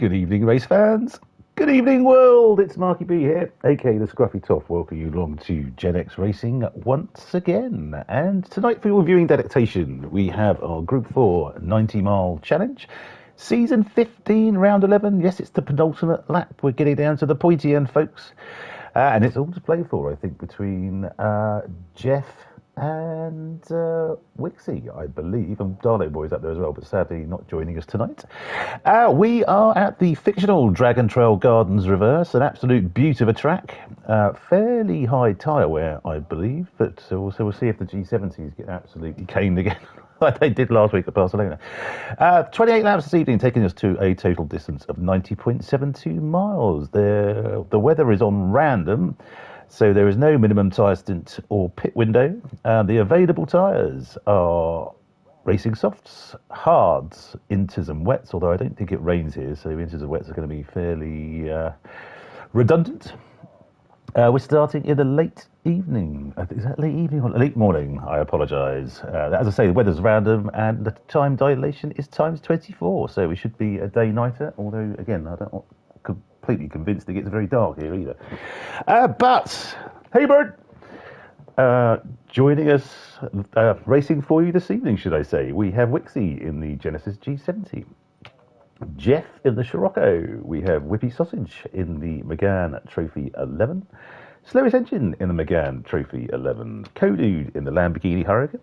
Good evening, race fans. Good evening, world. It's Marky B here, aka the Scruffy Toff. Welcome you along to Gen X Racing once again. And tonight, for your viewing delectation, we have our Group 4 90-mile challenge. Season 15, round 11. Yes, it's the penultimate lap. We're getting down to the pointy end, folks. And it's all to play for, I think, between Jeff and Wixie, I believe, and Darlo Boy's up there as well, but sadly not joining us tonight. We are at the fictional Dragon Trail Gardens Reverse, an absolute beaut of a track. Fairly high tyre wear, I believe, but also we'll see if the G70s get absolutely caned again, like they did last week at Barcelona. 28 laps this evening, taking us to a total distance of 90.72 miles. The weather is on random, so there is no minimum tyre stint or pit window. The available tyres are Racing Softs, Hards, Inters and Wets, although I don't think it rains here, so Inters and Wets are going to be fairly redundant. We're starting in the late evening. Is that late evening or late morning? I apologise. As I say, the weather's random and the time dilation is times 24, so we should be a day-nighter, although, again, I don't completely convinced it gets very dark here either. But, hey Bird, joining us, racing for you this evening, should I say, we have Wixie in the Genesis G70, Jeff in the Scirocco, we have Whippy Sausage in the McGann Trophy 11, Slowest Engine in the McGann Trophy 11, Kodude in the Lamborghini Hurricane,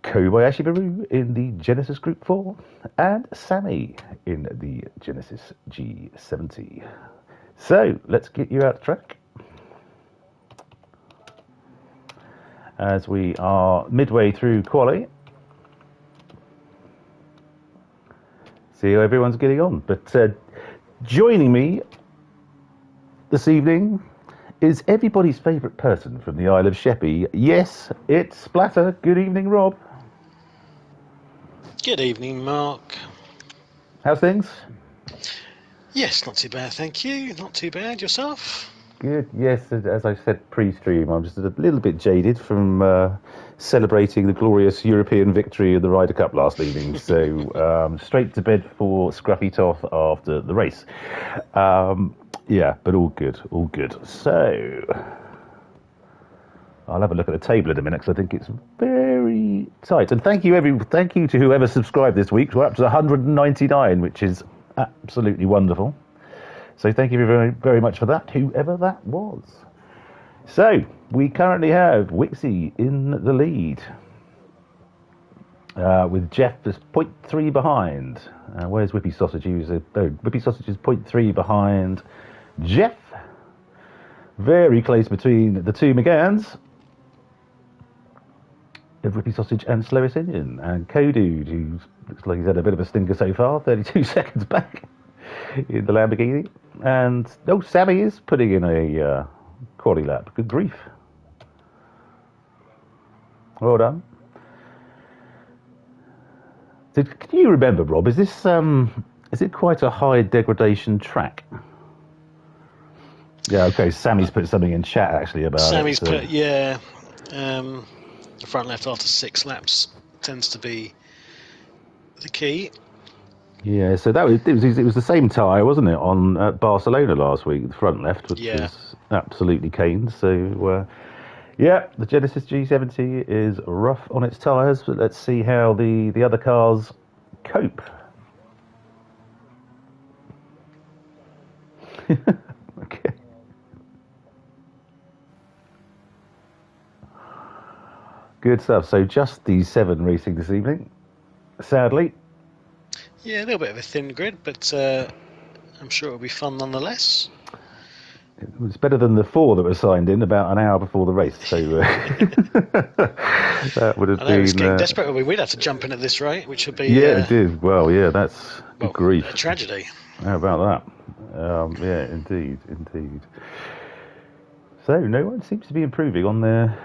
Kobayashi Maru in the Genesis Group 4, and Sammy in the Genesis G70. So, let's get you out the track. As we are midway through quali. See how everyone's getting on. But joining me this evening is everybody's favourite person from the Isle of Sheppey. Yes, it's Splatter. Good evening, Rob. Good evening, Mark. How's things? Yes, not too bad, thank you. Not too bad. Yourself? Good. Yes, as I said pre-stream, I'm just a little bit jaded from celebrating the glorious European victory in the Ryder Cup last evening. So straight to bed for Scruffy Toff after the race. Yeah, but all good, all good. So I'll have a look at the table in a minute because I think it's very tight. And thank you to whoever subscribed this week. We're up to 199, which is absolutely wonderful. So thank you very, very much for that, whoever that was. So we currently have Wixie in the lead, with Jeff as 0.3 behind. Where's Whippy Sausage? Whippy Sausage is 0.3 behind Jeff. Very close between the two McGanns of Whippy Sausage and Slowest Engine. And Kodude, who looks like he's had a bit of a stinker so far, 32 seconds back in the Lamborghini. And, Sammy is putting in a quali lap. Good grief. Well done. So, can you remember, Rob, is it quite a high degradation track? Yeah, okay, Sammy's put something in chat actually about Sammy's it. put, yeah, the front left after 6 laps tends to be the key. Yeah, so it was the same tyre, wasn't it, on Barcelona last week, the front left, which was absolutely caned. So, yeah, the Genesis G70 is rough on its tyres, but let's see how the other cars cope. Okay. Good stuff. So just the 7 racing this evening, sadly. Yeah, a little bit of a thin grid, but I'm sure it'll be fun nonetheless. It was better than the 4 that were signed in about an hour before the race. So that would have been... It was getting desperate. We'd have to jump in at this rate, which would be... Yeah, it did. Well, yeah, that's good grief. A tragedy. How about that? Yeah, indeed. So no one seems to be improving on their...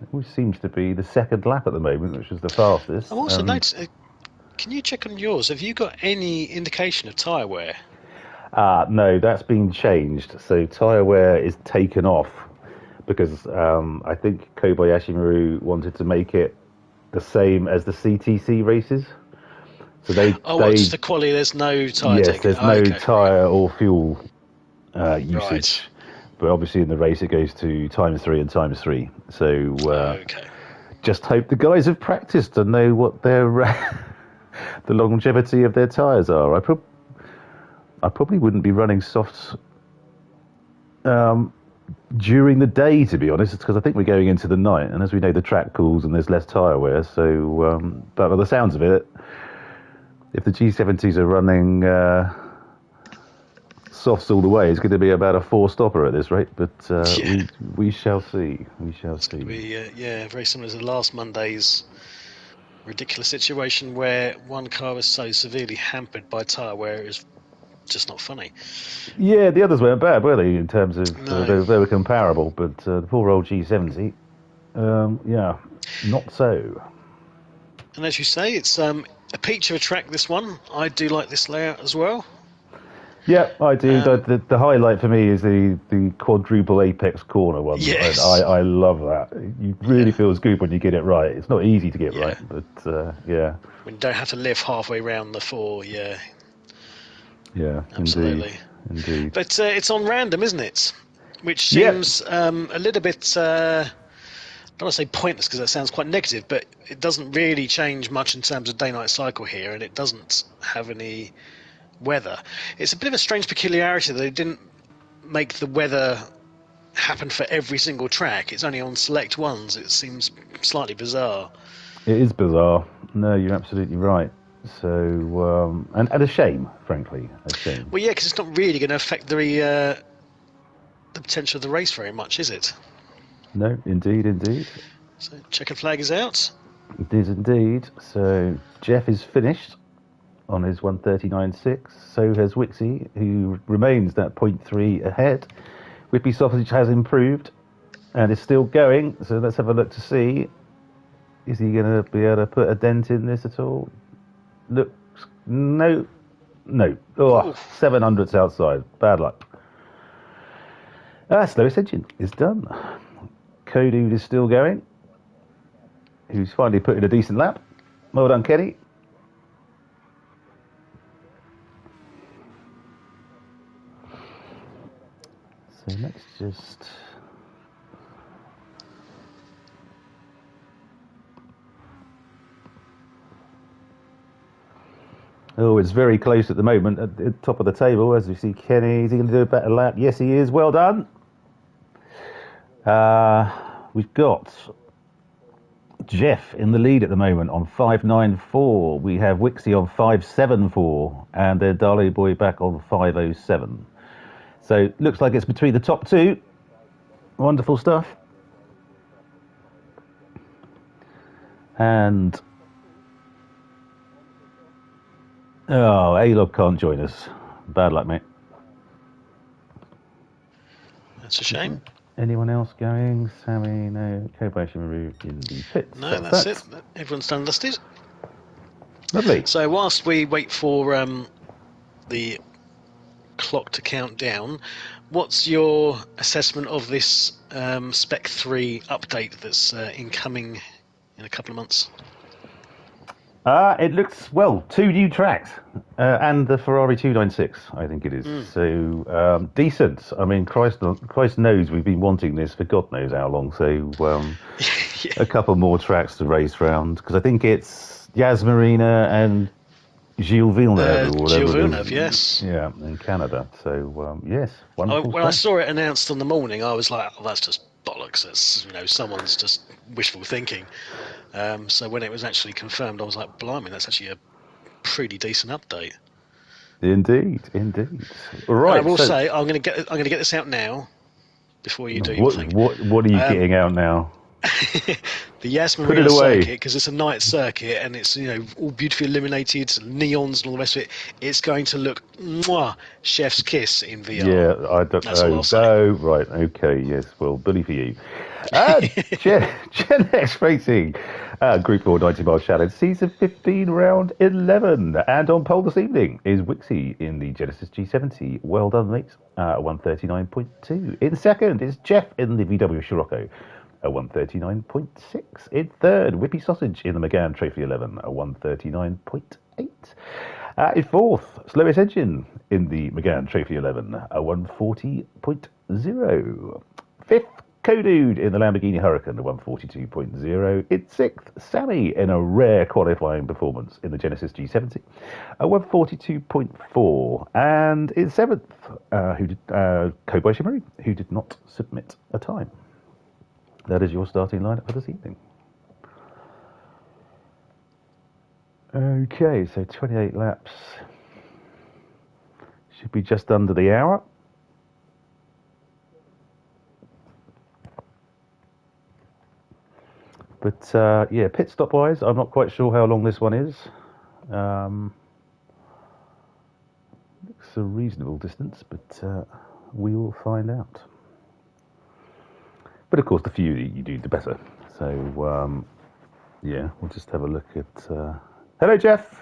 It always seems to be the second lap at the moment, which is the fastest. I'm also noticing... Can you check on yours? Have you got any indication of tyre wear? No, that's been changed. So tyre wear is taken off because I think Kobayashi Maru wanted to make it the same as the CTC races. So they just the quality. There's no tyre yes, taking. there's no Okay, tyre or fuel usage. Right. But obviously in the race it goes to ×3 and ×3. So Okay. just hope the guys have practiced and know what their the longevity of their tyres are. I probably wouldn't be running softs during the day, to be honest, because I think we're going into the night, and as we know, the track cools and there's less tyre wear. So, but by the sounds of it, if the G70s are running softs all the way, it's going to be about a 4-stopper at this rate. But Yeah. we shall see. We shall see. Very similar to last Monday's ridiculous situation where one car was so severely hampered by tyre wear it was just not funny. Yeah, the others weren't bad, were they? In terms of No. they were comparable, but the poor old G70, yeah, not so. And as you say, it's a peach of a track. This one, I do like this layout as well. Yeah, I do. The highlight for me is the quadruple apex corner one. Yes. I love that. You really feels good when you get it right. It's not easy to get right, but yeah. When you don't have to lift halfway round the 4, yeah. Yeah, absolutely. Indeed. But it's on random, isn't it? Which seems a little bit, I don't want to say pointless because that sounds quite negative, but it doesn't really change much in terms of day-night cycle here, and it doesn't have any weather. It's a bit of a strange peculiarity that they didn't make the weather happen for every single track. It's only on select ones. It seems slightly bizarre. It is bizarre. No, you're absolutely right. So, and a shame, frankly, a shame. Well, yeah, because it's not really going to affect the potential of the race very much, is it? No, indeed. So, checkered flag is out. It is indeed. So, Jeff is finished on his 139.6. So has Wixie, who remains that 0.3 ahead. Whippy Sausage has improved and is still going. So, let's have a look to see. Is he going to be able to put a dent in this at all? Looks no. Oh, 700ths outside. Bad luck. Slowest engine is done. Kodu is still going. Who's finally put in a decent lap. Well done, Kenny. So let's just. Oh, it's very close at the moment at the top of the table. As we see Kenny, is he going to do a better lap? Yes, he is. Well done. We've got Jeff in the lead at the moment on 594. We have Wixie on 574, and then Darley Boy back on 507. So looks like it's between the top two. Wonderful stuff. And A-Log can't join us. Bad luck, mate. That's a shame. Anyone else going? Sammy, no. Kobayashi Maru in the pits. No, that's it. Everyone's done listed. Lovely. So whilst we wait for the clock to count down, what's your assessment of this Spec 3 update that's incoming in a couple of months? It looks, well, 2 new tracks and the Ferrari 296, I think it is. So decent. I mean, Christ knows we've been wanting this for God knows how long. So a couple more tracks to race round, because I think it's Yas Marina and Gilles Villeneuve. Or whatever Gilles Villeneuve, yes. Yeah, in Canada. So yes, wonderful. When I saw it announced in the morning, I was like, oh, that's just bollocks. That's, someone's just wishful thinking. So when it was actually confirmed, I was like, blimey, that's actually a pretty decent update. Indeed. Right. I will say, I'm going to get this out now before you do your thing. What are you getting out now? The Yas Marina circuit, because it's a night circuit and it's all beautifully illuminated, neons and all the rest of it. It's going to look chef's kiss in VR. Yeah, I don't know. Oh, right, okay, yes. Well, bully for you. Gen X Racing, Group 4 90 mile challenge, season 15, round 11, and on pole this evening is Wixie in the Genesis G70. Well done, mates. 139.2. In second is Jeff in the VW Scirocco. 139.6. In third, Whippy Sausage in the McGann Trophy 11, 139.8. 8. In fourth, slowest engine in the McGann Trophy 11, a 140.0. Fifth, Kodude in the Lamborghini Huracan, a 142.0. In sixth, Sammy in a rare qualifying performance in the Genesis G70, a 142.4. And in seventh, Kobayashi Maru, who did not submit a time. That is your starting lineup for this evening. Okay, so 28 laps. Should be just under the hour. But yeah, pit stop wise, I'm not quite sure how long this one is. Looks a reasonable distance, but we will find out. But of course, the fewer you do, the better. So yeah, we'll just have a look at. Hello, Jeff.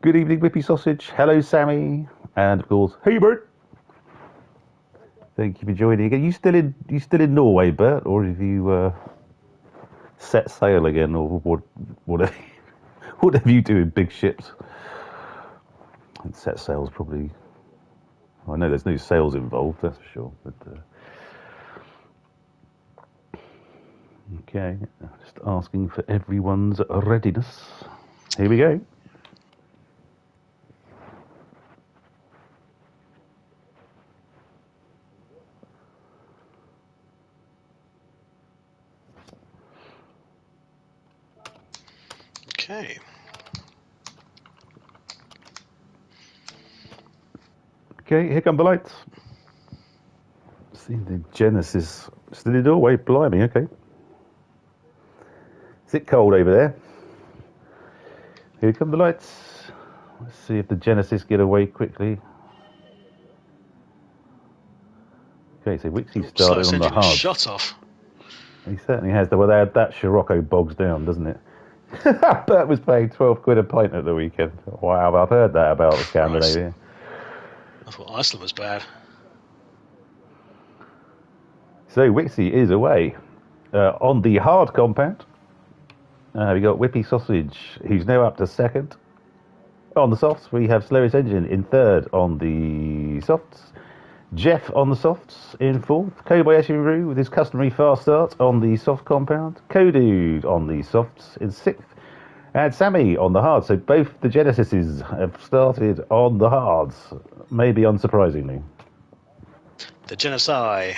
Good evening, Whippy Sausage. Hello, Sammy, and of course, hey, Bert. Thank you for joining again. You still in Norway, Bert, or have you set sail again, or whatever you do in big ships? And set sail's probably. I know there's no sails involved, that's for sure. But okay, just asking for everyone's readiness. Here we go. Okay. Okay, here come the lights. See the Genesis still in doorway. Blimey, okay. Is it cold over there? Here come the lights. Let's see if the Genesis get away quickly. Okay, so Wixie started on the hard. Shut off. He certainly has. Well, that Scirocco bogs down, doesn't it? Bert was paying 12 quid a pint at the weekend. Wow, I've heard that about Scandinavia. I thought Iceland was bad. So Wixie is away. On the hard compound, we got Whippy Sausage, who's now up to second. On the softs, we have Slowest Engine in third on the softs. Jeff on the softs in fourth. Kobayashi Maru with his customary fast start on the soft compound. Kodude on the softs in sixth. And Sammy on the hard. So both the Genesises have started on the hards, maybe unsurprisingly. The Genesi.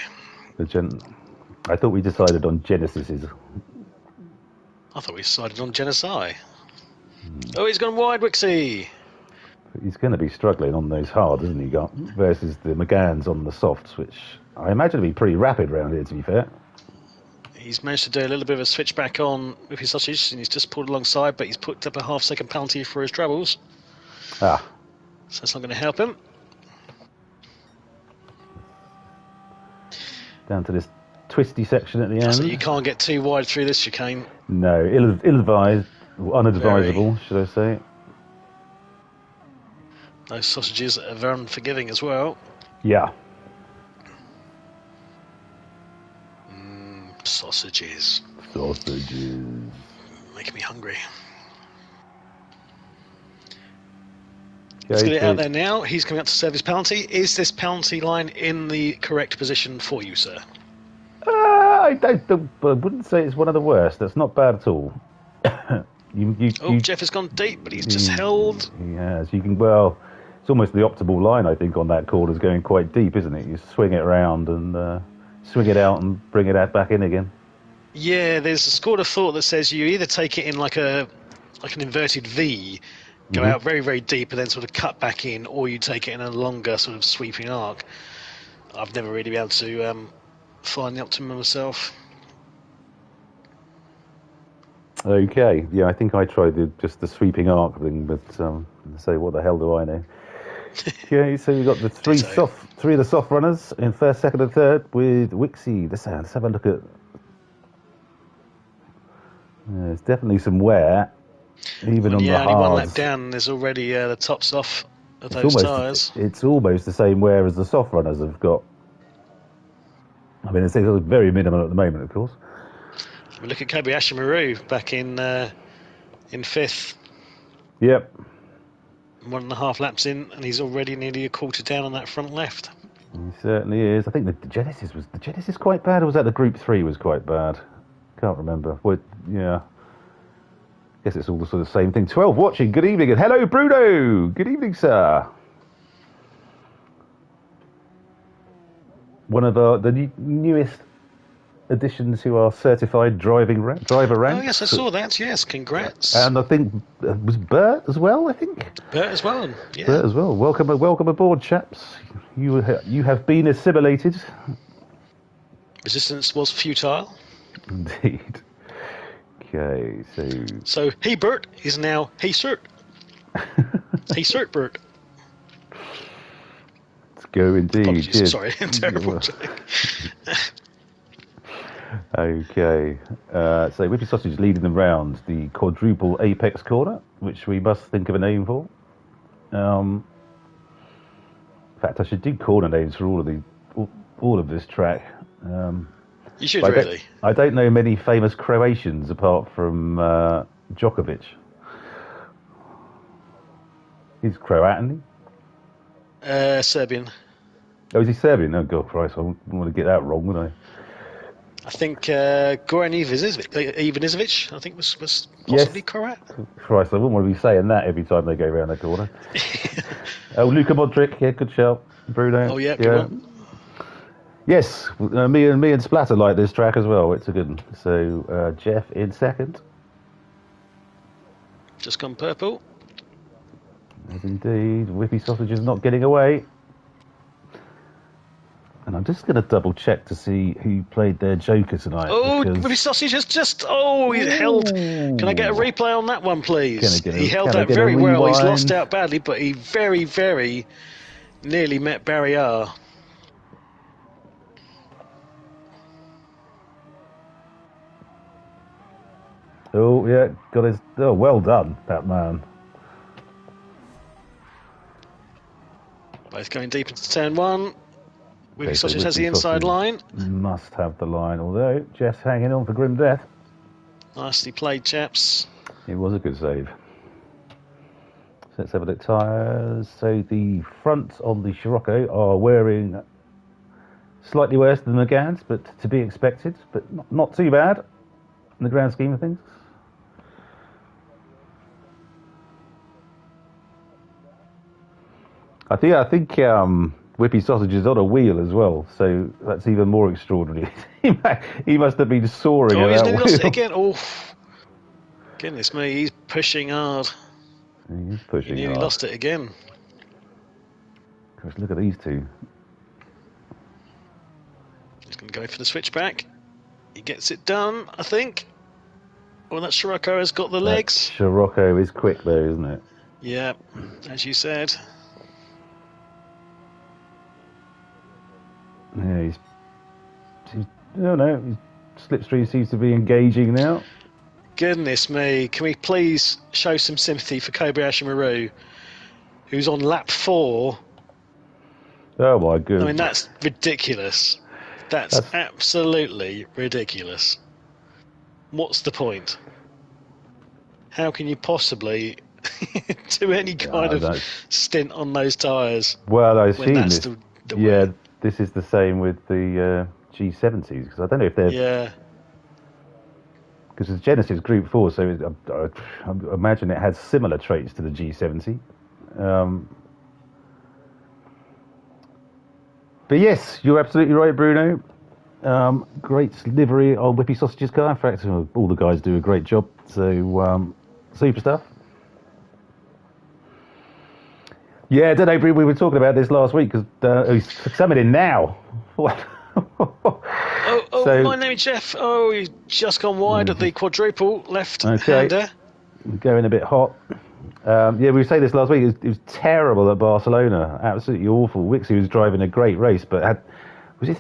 I thought we decided on Genesises. I thought we decided on Genesi. Oh, he's gone wide, Wixie. He's going to be struggling on those hard, isn't he, versus the McGanns on the softs, which I imagine will be pretty rapid round here, to be fair. He's managed to do a little bit of a switch back on with his sausage, and he's just pulled alongside, but he's put up a half-second penalty for his troubles. Ah. So that's not going to help him. Down to this twisty section at the end. So you can't get too wide through this chicane. No, ill-advised, unadvisable, should I say. Those sausages are very unforgiving as well. Yeah. Sausages. Making me hungry. Let's get it out there now. He's coming up to serve his penalty. Is this penalty line in the correct position for you, sir? I wouldn't say it's one of the worst. That's not bad at all. Jeff has gone deep, but he's just held. He has. You can, well, it's almost the optimal line, I think, on that corner is going quite deep, isn't it? You swing it around and swing it out and bring it out back in again. Yeah, there's a school of thought that says you either take it in like an inverted V, go out very, very deep and then sort of cut back in, or you take it in a longer sort of sweeping arc. I've never really been able to find the optimum myself. Okay, yeah, I think I tried just the sweeping arc thing, but say, what the hell do I know? Okay, so you've got the three of the soft runners in first, second, and third with Wixie. Let's have a look at. There's definitely some wear, even on the hards. Only one lap down, there's already the tops off of those tyres. It's almost the same wear as the soft runners have got. I mean, it's very minimal at the moment, of course. We look at Kobayashi Maru back in fifth. Yep. 1.5 laps in, and he's already nearly a quarter down on that front left. He certainly is. I think the Genesis quite bad, or was that the Group 3 was quite bad? Can't remember. Well, yeah. Guess it's all the sort of same thing. 12 watching. Good evening, and hello, Bruno. Good evening, sir. One of the newest additions to our certified driver ranks. Oh yes, I saw that. Yes, congrats. And I think was Bert as well. I think Bert as well. Yeah. Bert as well. Welcome aboard, chaps. You have been assimilated. Resistance was futile. Indeed. Okay, so he Bert is now hey cert. Hey cert Bert. Let's go indeed. Apologies, yes. sorry, terrible. Okay, so Whippy Sausage leading them round the quadruple apex corner, which we must think of a name for. In fact, I should do corner names for all of this track. You should really. I don't know many famous Croatians apart from Djokovic. He's Croatian. Serbian. Oh, is he Serbian? Oh, God Christ, I wouldn't want to get that wrong, would I? I think Goran Ivanisevic, I think, was possibly Croat. Christ, I wouldn't want to be saying that every time they go around the corner. Oh, Luka Modric, yeah, good shout. Bruno. Oh, yeah, good one. Yes, me and Splatter like this track as well. It's a good one. So, Jeff in second. Just gone purple. As indeed. Whippy Sausage is not getting away. And I'm just going to double check to see who played their Joker tonight. Oh, Whippy Sausage has just... Oh, he held... Can I get a replay on that one, please? He held that very well. He's lost out badly, but he very, very nearly met Barrier. Oh, yeah, got his... Oh, well done, that man. Both going deep into turn one. Whippy Sausage has the inside line. Must have the line, although Jeff's hanging on for grim death. Nicely played, chaps. It was a good save. So let's have a look at tyres. So the fronts on the Scirocco are wearing slightly worse than the Gans, but to be expected, but not too bad in the grand scheme of things. I think Whippy Sausage is on a wheel as well, so that's even more extraordinary. He must have been soaring. Oh, he's lost it again. Oh, goodness me, he's pushing hard. He's pushing he nearly hard. Lost it again. Gosh, look at these two. He's going to go for the switchback. He gets it done, I think. Well, that Scirocco has got the legs. Scirocco is quick though, isn't it? Yeah, as you said. Yeah, his slipstream seems to be engaging now. Goodness me, can we please show some sympathy for Kobayashi Maru, who's on lap 4? Oh my goodness. I mean, that's ridiculous. That's absolutely ridiculous. What's the point? How can you possibly do any kind of stint on those tyres? Well, I assume this is the same with the G70s, because I don't know if they're... Yeah. Because it's Genesis Group 4, so I imagine it has similar traits to the G70. But yes, you're absolutely right, Bruno. Great livery on Whippy Sausage's car. In fact, all the guys do a great job. So, super stuff. Yeah, I don't know, we were talking about this last week, because he's coming now. My name is Jeff. Oh, he's just gone wide at the quadruple left-hander. Going a bit hot. We were saying this last week. It was terrible at Barcelona. Absolutely awful. Wixie was driving a great race, but he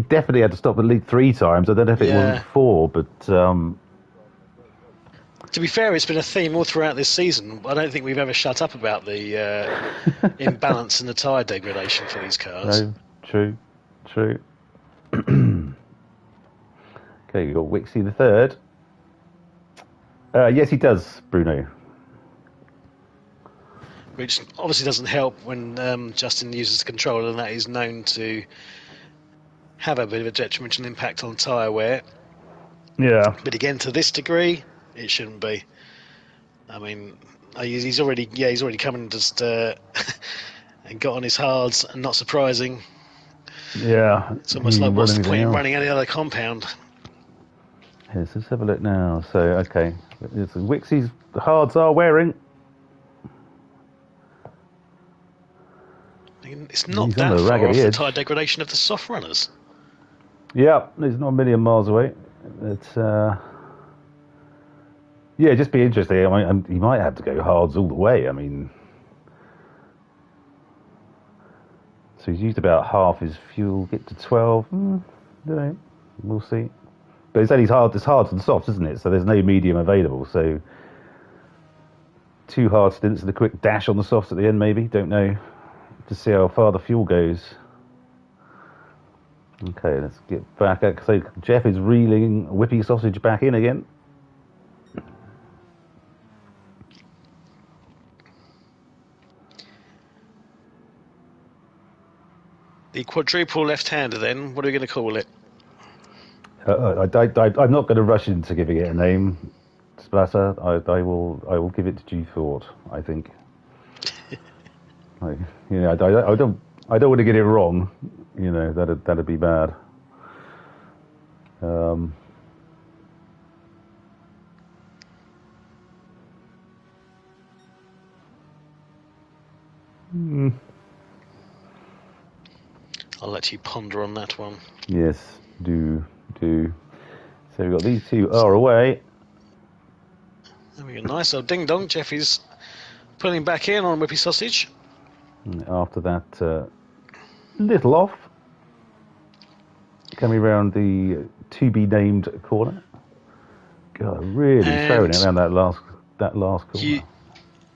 definitely had to stop at least 3 times. I don't know if it wasn't 4, but... To be fair, it's been a theme all throughout this season. I don't think we've ever shut up about the imbalance in the tyre degradation for these cars. No, true. Okay, you've got Wixie the third. Yes, he does, Bruno. which obviously doesn't help when Justin uses the controller, and that is known to have a bit of a detrimental impact on tyre wear. Yeah. But again, to this degree, it shouldn't be. I mean, he's already come and just and got on his hards, and not surprising. Yeah. It's almost like, what's the point in running any other compound? Yes, let's have a look now. So, okay, Wixie's hards are wearing. It's not that far off the tyre degradation of the soft runners. Yeah, it's not a million miles away. It's yeah, just be interesting. I mean, he might have to go hards all the way. I mean, so he's used about half his fuel. Get to 12. Don't know. We'll see. But it's only hard. It's hard for the softs, isn't it? So there's no medium available. So 2 hard stints and a quick dash on the softs at the end, maybe. Don't know. To see how far the fuel goes. Okay, let's get back. So Jeff is reeling Whippy Sausage back in again. The quadruple left-hander, then, what are we going to call it? I'm not going to rush into giving it a name, Splatter. I will give it to due thought, I think. I don't want to get it wrong. You know, that'd be bad. I'll let you ponder on that one. Yes, do. So we've got these 2 are away. There we go. Nice old ding dong. Jeffy's pulling back in on Whippy Sausage. And after that, little off. Coming around the to-be-named corner. God, really throwing it around that last corner.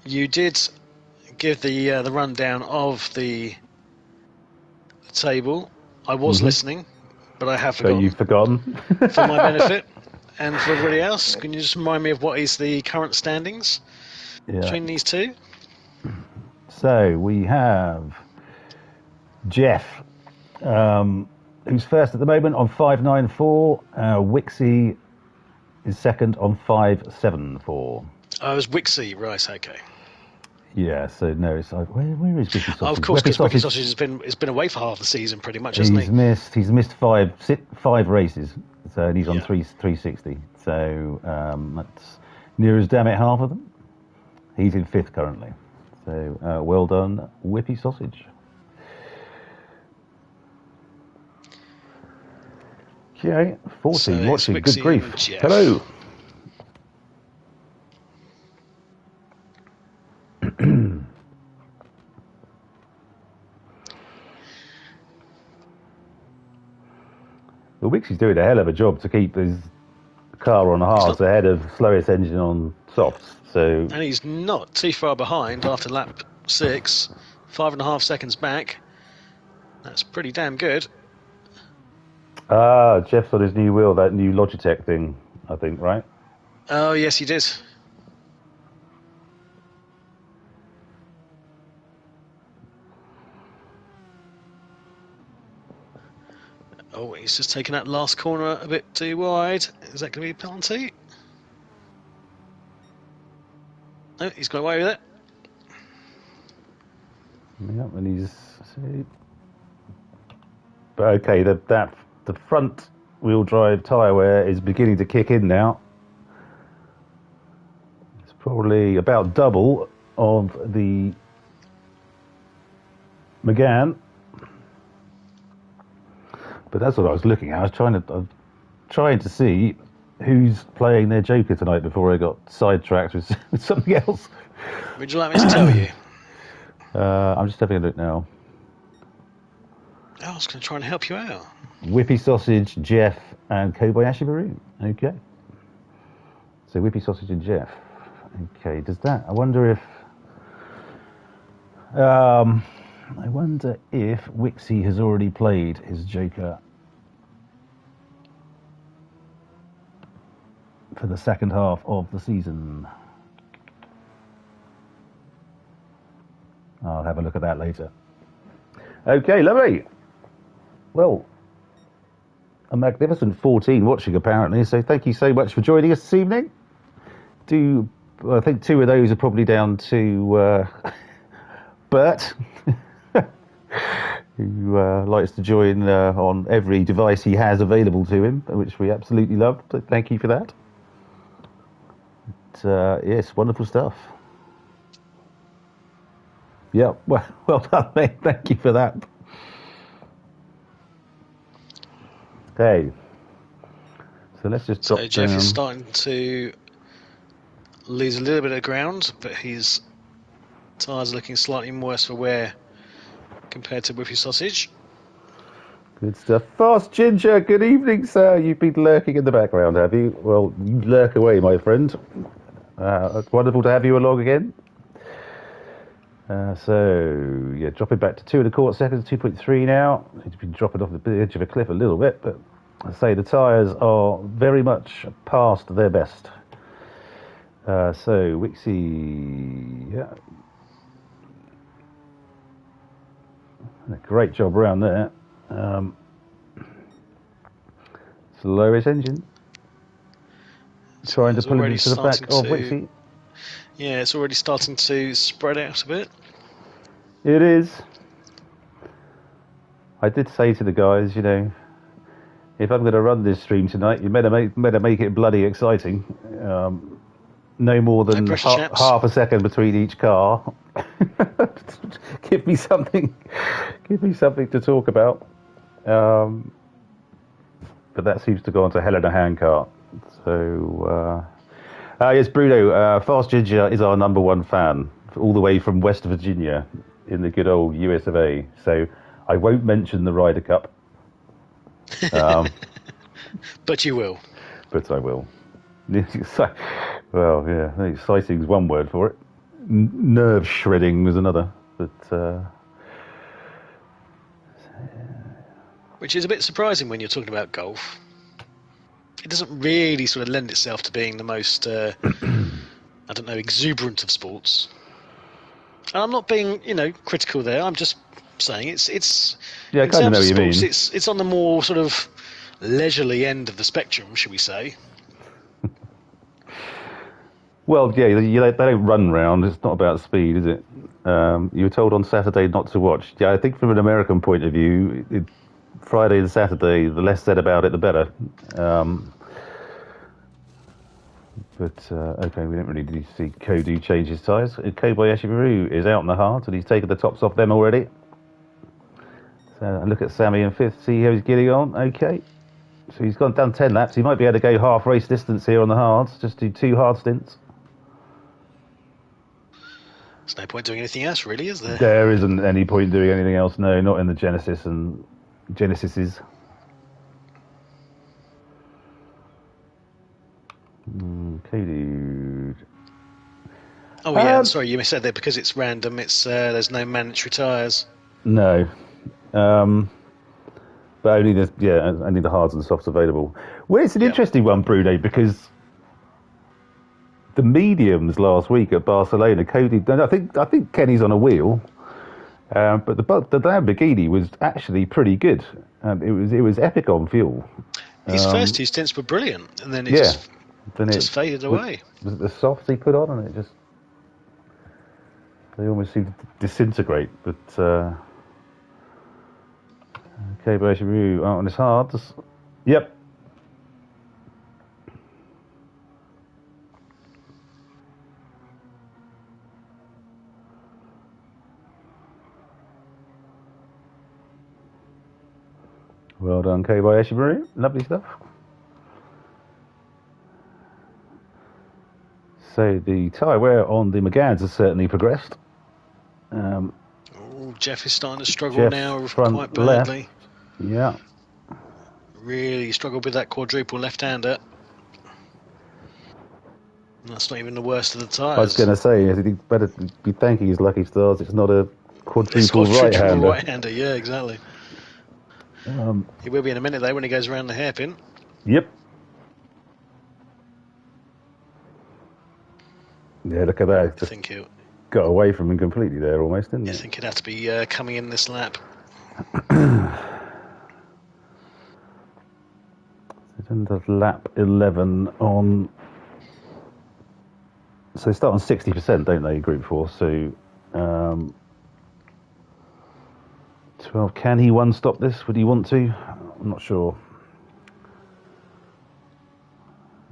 You did give the rundown of the table. I was listening, but I have forgotten. So you've forgotten? For my benefit and for everybody else, can you just remind me of what is the current standings between these two? So we have Jeff, who's first at the moment on 594. Wixie is second on 574. Oh, it was Wixie, right? Okay. Yeah. So no, it's like where is Whippy Sausage? Oh, of course, because Whippy Sausage has been away for half the season, pretty much, hasn't he? He's missed five races, so and he's on 360. So that's near as damn it half of them. He's in 5th currently. So well done, Whippy Sausage. Okay, 14, so watching. Good grief. Hello. Well, Wixie's doing a hell of a job to keep his car on hards ahead of slowest engine on softs. So, and he's not too far behind after lap 6, 5.5 seconds back. That's pretty damn good. Jeff's on his new wheel, that new Logitech thing, I think, right? Oh, yes, he did. Oh, he's just taken that last corner a bit too wide. Is that going to be a penalty? No, he's got away with it. Yeah, and he's... But okay, the front wheel drive tyre wear is beginning to kick in now. It's probably about double of the Megane. But that's what I was looking at. I was trying to see who's playing their Joker tonight before I got sidetracked with something else. Would you like me to tell you? I'm just having a look now. Oh, I was going to try and help you out. Whippy Sausage, Jeff, and Kobayashi Maroon. Okay. So Whippy Sausage and Jeff. Okay, does that... I wonder if Wixie has already played his Joker for the second half of the season. have a look at that later. Okay, lovely. Well, a magnificent 14 watching apparently, so thank you so much for joining us this evening. I think 2 of those are probably down to Bert, who likes to join on every device he has available to him, which we absolutely love, so thank you for that. Yes, wonderful stuff. Yeah, well done, mate. Thank you for that. Okay, so let's just drop So Jeff down. is starting to lose a little bit of ground, but his tyres are looking slightly worse for wear compared to Whiffy Sausage. Good stuff. Fast Ginger, good evening, sir. You've been lurking in the background, have you? Well, you lurk away, my friend. It's wonderful to have you along again. So, yeah, dropping back to 2 1/4 seconds, 2.3 now. It's been dropping off the edge of a cliff a little bit, but I say the tyres are very much past their best. So, Wixie, yeah. A great job around there. Slowest engine. Trying to pull it into the back of Wixie. Yeah, it's already starting to spread out a bit. It is. I did say to the guys, you know, if I'm going to run this stream tonight, you better make it bloody exciting. No more than half a second between each car. Give me something to talk about. But that seems to go on to hell in a handcart. So, yes, Bruno, Fast Ginger is our #1 fan, all the way from West Virginia in the good old US of A. So I won't mention the Ryder Cup. But you will. But I will. Well, yeah, exciting is one word for it. Nerve shredding is another. But which is a bit surprising when you're talking about golf. It doesn't really sort of lend itself to being the most, I don't know, exuberant of sports. And I'm not being, critical there. I'm just saying it's. Yeah, I kind of know what you mean. It's on the more sort of leisurely end of the spectrum, shall we say? Well, yeah, they don't run round. It's not about speed, is it? You were told on Saturday not to watch. Yeah, I think from an American point of view, Friday and Saturday, the less said about it, the better. But, okay, we didn't really need to see Cody change his tyres. Kobayashi Maru is out in the hard, and he's taken the tops off them already. So look at Sammy in 5th, see how he's getting on. Okay. So he's gone down 10 laps. He might be able to go half race distance here on the hards, just do 2 hard stints. There's no point doing anything else, really, is there? There isn't any point doing anything else, no, not in the Genesis and Genesises. Okay, dude. Oh, yeah, sorry, you said that because it's random, it's there's no mandatory tyres. No. But only the hards and softs available. Well, it's an interesting one, Bruno, because the mediums last week at Barcelona, Cody. I think Kenny's on a wheel, but the Lamborghini was actually pretty good. It was epic on fuel. His first 2 stints were brilliant, and then it just faded away. Was it the softs he put on, and it just they almost seemed to disintegrate. But okay, Bergeron out on his hards. Yep. Well done, Kobayashi Maru. Lovely stuff. So the tyre wear on the McGanns has certainly progressed. Jeff is starting to struggle now quite badly. Left. Yeah. Really struggled with that quadruple left-hander. That's not even the worst of the tyres. I was going to say, he better be thanking his lucky stars it's not a quadruple right-hander. Right-hander, yeah, exactly. He will be in a minute, though, when he goes around the hairpin. Yep. Yeah, look at that. I think he'll got away from him completely there almost, didn't I it? think he'd have to be coming in this lap. Then does lap 11 on. So they start on 60%, don't they, Group 4? So 12. Can he one-stop this? Would he want to? I'm not sure.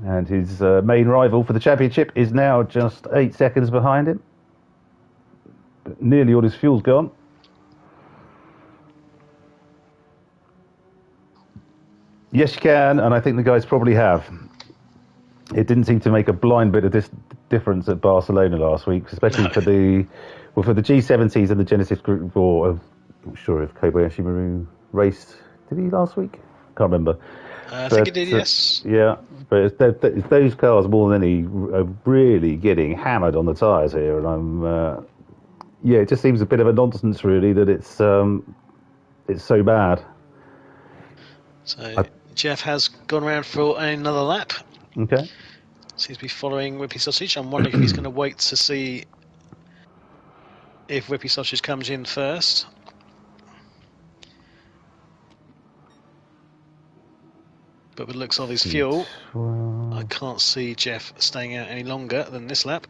And his main rival for the championship is now just 8 seconds behind him. But nearly all his fuel's gone. Yes, you can, and I think the guys probably have. It didn't seem to make a blind bit of difference at Barcelona last week, especially for the G70s and the Genesis Group 4. I'm not sure if Kobayashi Maru raced. Did he last week? Can't remember. I think he did, yes. Yeah, but it's those cars more than any are really getting hammered on the tyres here, and I'm. Yeah, it just seems a bit of a nonsense, really, that it's so bad. So Jeff has gone around for another lap. Okay. Seems to be following Whippy Sausage. I'm wondering if he's going to wait to see if Whippy Sausage comes in first. But with the looks of his fuel, I can't see Jeff staying out any longer than this lap.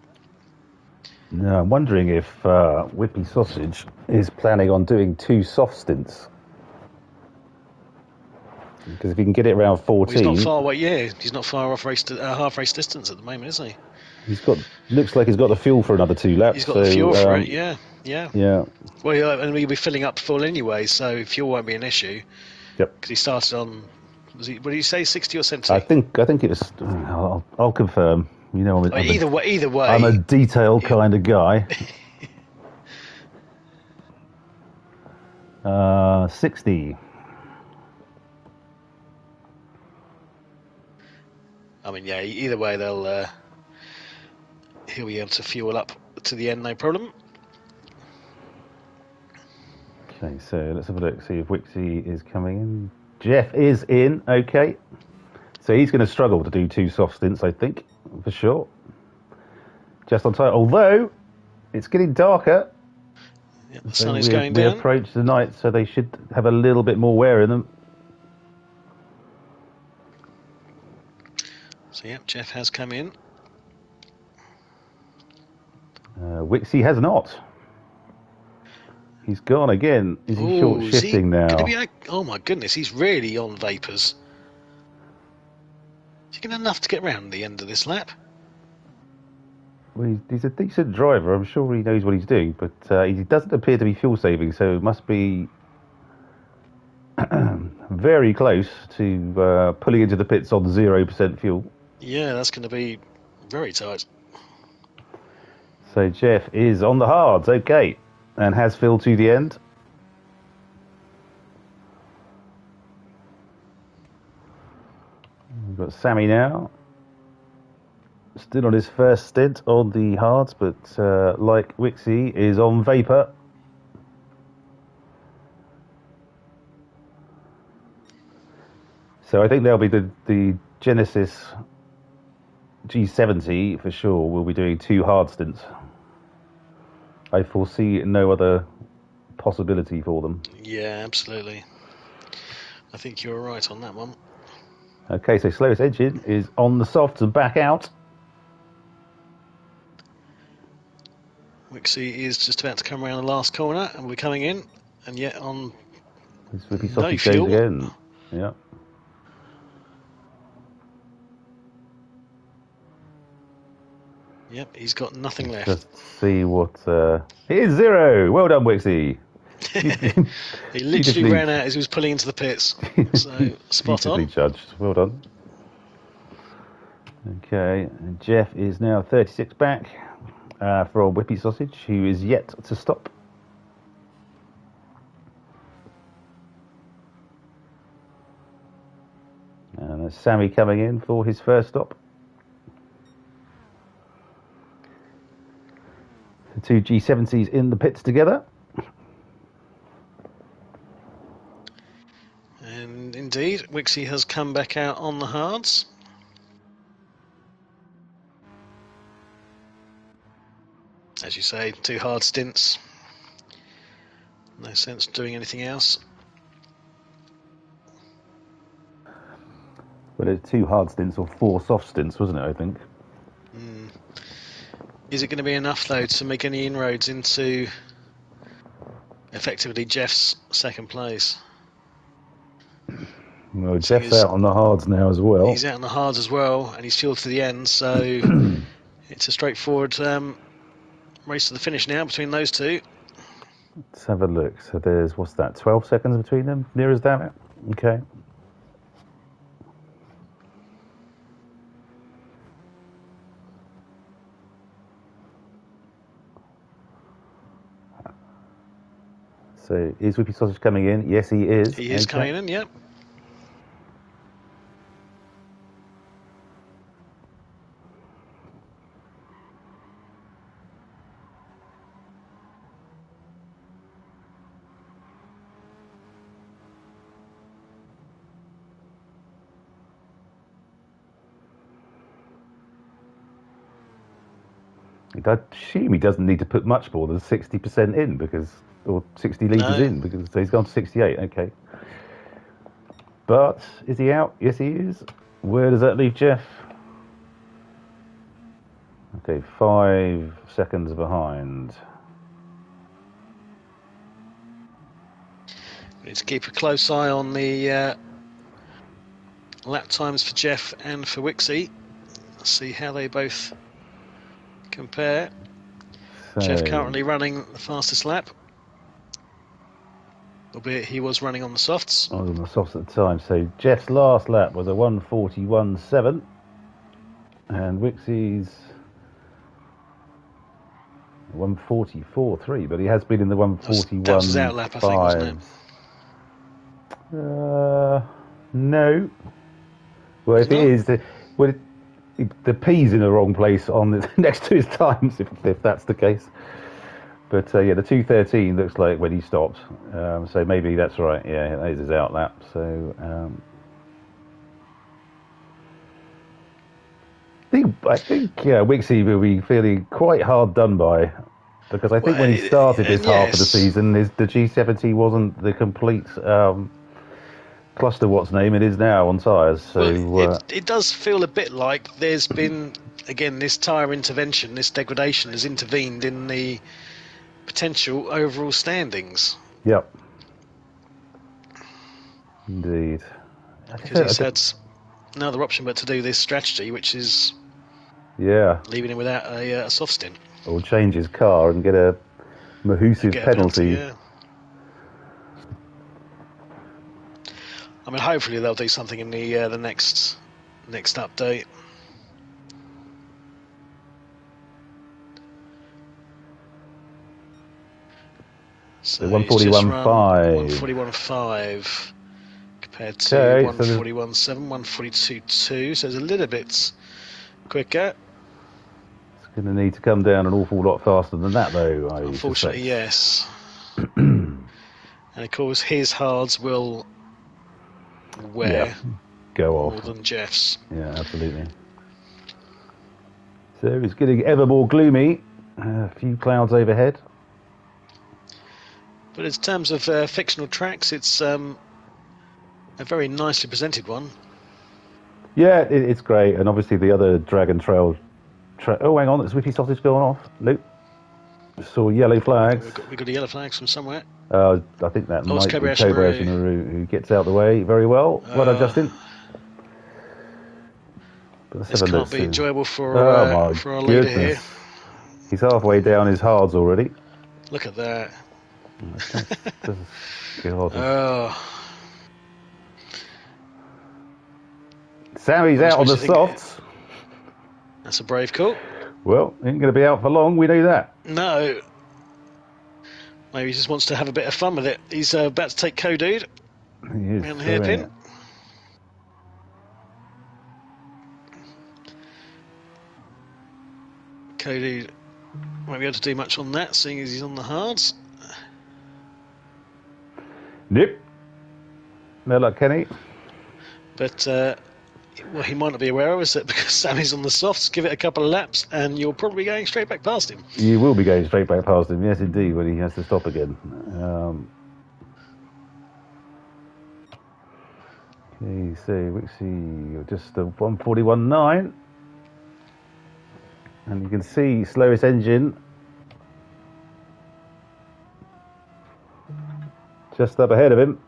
No, I'm wondering if Whippy Sausage is planning on doing 2 soft stints. Because if he can get it around 14... Well, he's not far away, yeah. He's not far off half race distance at the moment, is he? Looks like he's got the fuel for another 2 laps. He's got the fuel for it, yeah. Yeah. Well, and he'll be filling up full anyway, so fuel won't be an issue. Yep. Because he started on... what did you say, 60 or 70? I think it was... I'll confirm. You know, Either way. I'm a detailed kind of guy. 60. I mean, yeah, either way, he'll be able to fuel up to the end, no problem. Okay, so let's have a look, see if Wixie is coming in. Jeff is in, okay. So he's going to struggle to do 2 soft stints, I think, for sure. Just on time, although it's getting darker. Yeah, the sun is going down. We approach the night, so they should have a little bit more wear in them. So, yeah, Jeff has come in. Wixie has not. He's gone again. Is he short shifting now? Oh my goodness, he's really on vapours. Is he getting enough to get around the end of this lap? Well, he's a decent driver. I'm sure he knows what he's doing, but he doesn't appear to be fuel saving, so it must be very close to pulling into the pits on 0% fuel. Yeah, that's going to be very tight. So Jeff is on the hards, okay, and has filled to the end. We've got Sammy now. Still on his first stint on the hards, but like Wixie, is on vapour. So I think there'll be the Genesis G70 for sure. Will be doing 2 hard stints. I foresee no other possibility for them. Yeah, absolutely. I think you're right on that one. Okay, so slowest engine is on the softs and back out. Wixie is just about to come around the last corner and we're coming in, and yet on no fuel. Again. Yeah. Yep, he's got nothing left. Just see what... It is 0! Well done, Wixie. He literally ran out as he was pulling into the pits. So, spot on. Judged. Well done. Okay, and Jeff is now 36 back from Whippy Sausage, who is yet to stop. And there's Sammy coming in for his first stop. The 2 G70s in the pits together. And indeed, Wixie has come back out on the hards. As you say, 2 hard stints. No sense doing anything else. Well, it's 2 hard stints or 4 soft stints, wasn't it, I think? Is it going to be enough, though, to make any inroads into effectively Jeff's second place? Well, Jeff's out on the hards now as well. He's out on the hards as well, and he's fueled to the end, so it's a straightforward race to the finish now between those two. Let's have a look. So there's, what's that, 12 seconds between them? Near as damn it. Okay. So is Whippy Sausage coming in? Yes, he is. He is coming in, yep. I assume he doesn't need to put much more than 60% in, because, or 60 litres in, because so he's gone to 68. Okay. But is he out? Yes, he is. Where does that leave Jeff? Okay, 5 seconds behind. We need to keep a close eye on the lap times for Jeff and for Wixie. See how they both compare. So, Jeff currently running the fastest lap, albeit he was running on the softs. I was on the softs at the time. So Jeff's last lap was a 1:41.7, and Wixie's 1:44.3. But he has been in the 1:41. That was his out lap, I think, wasn't it? No. Well, if it is, the P's in the wrong place on the, next to his times, if that's the case. But yeah, the 2:13 looks like when he stopped. So maybe that's right. Yeah, that is his out lap. So I think Wixie will be feeling quite hard done by, because I think when he started this half of the season, the G70 wasn't the complete cluster what's name it is now on tyres. So it does feel a bit like there's been, again, this tyre intervention, this degradation has intervened in the potential overall standings. Yep. Indeed. Because he's had no other option but to do this strategy, which is leaving him without a soft stint. Or change his car and get a Mahusiv penalty. Yeah. I mean, hopefully they'll do something in the next update. So 141.5. 141.5 compared to 141.7, 142.2. So it's a little bit quicker. It's going to need to come down an awful lot faster than that, though. Unfortunately, yes. And of course, his hards will go off more than Jeff's. Yeah, absolutely. So it's getting ever more gloomy. A few clouds overhead. But in terms of fictional tracks, it's a very nicely presented one. Yeah, it's great. And obviously the other Dragon Trail... oh, hang on, there's Whippy Sausage going off. Nope. Saw yellow flags. We got a yellow flags from somewhere. I think that might be Cobra who gets out of the way very well. Well done, Justin. This can't be enjoyable for our leader here. He's halfway down his hards already. Look at that. Sammy's out on the softs. That's a brave call. Well, he ain't going to be out for long, we know that. No. Maybe he just wants to have a bit of fun with it. He's about to take Kodude around the hairpin. Kodude won't be able to do much on that, seeing as he's on the hards. Nope. No luck, Kenny. But What he might not be aware of is that because Sammy's on the softs, give it a couple of laps and you're probably going straight back past him. You will be going straight back past him, yes, indeed, when he has to stop again. Okay, so Wixie, just 141.9. And you can see slowest engine just up ahead of him,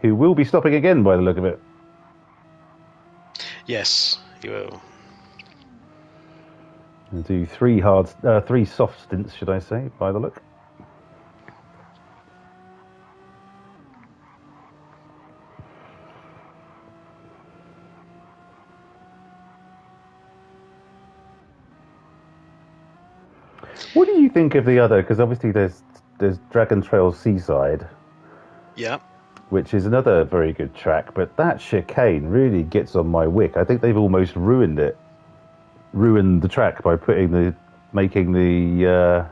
who will be stopping again by the look of it. Yes, he will. And do three soft stints, should I say, by the look. What do you think of the other? Because obviously there's Dragon Trail Seaside. Yeah. Which is another very good track, but that chicane really gets on my wick. I think they've almost ruined the track by making the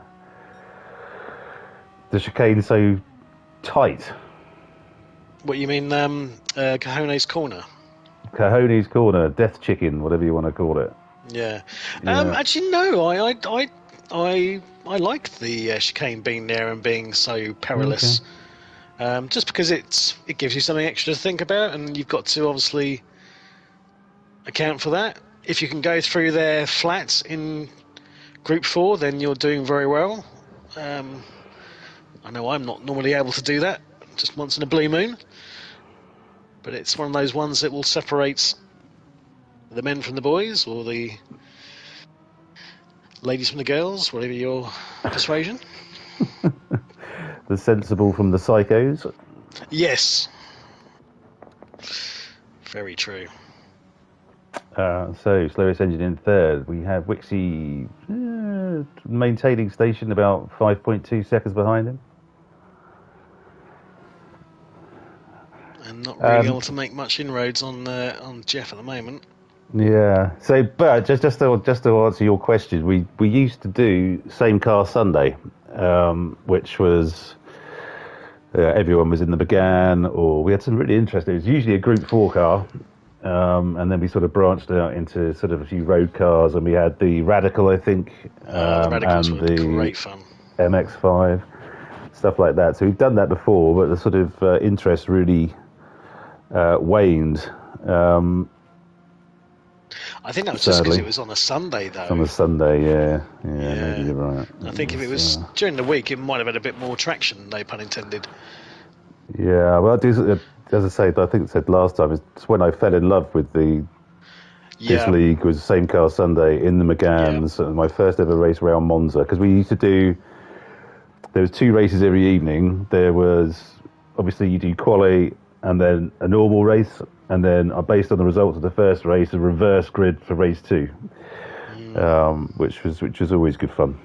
chicane so tight. What you mean, Cajones Corner? Cajones Corner, Death Chicken, whatever you want to call it. Yeah. Actually, no. I like the chicane being there and being so perilous. Okay. Just because it gives you something extra to think about, and you've got to obviously account for that. If you can go through there flat in Group 4, then you're doing very well. I know I'm not normally able to do that, just once in a blue moon. But it's one of those ones that will separate the men from the boys, or the ladies from the girls, whatever your persuasion. The sensible from the psychos. Yes. Very true. So, slowest engine in third. We have Wixie maintaining station about 5.2 seconds behind him. And not really able to make much inroads on Jeff at the moment. Yeah. So, but just to answer your question, we used to do Same Car Sunday, which was everyone was in the McGann, or we had some really interesting. It was usually a Group 4 car, and then we sort of branched out into sort of a few road cars, and we had the Radical, I think, the Radicals and were the great fun. MX-5, stuff like that. So we've done that before, but the sort of interest really waned. I think that was just because it was on a Sunday, though. On a Sunday, yeah, maybe you're right. I think if it was during the week, it might have had a bit more traction, no pun intended. Yeah, well, as I say, I think I said last time, it's when I fell in love with this league was Same Car Sunday in the McGanns, my first ever race around Monza, because we used to there was 2 races every evening. There was, obviously you do quali and then a normal race, and then based on the results of the first race, a reverse grid for race 2, which was always good fun.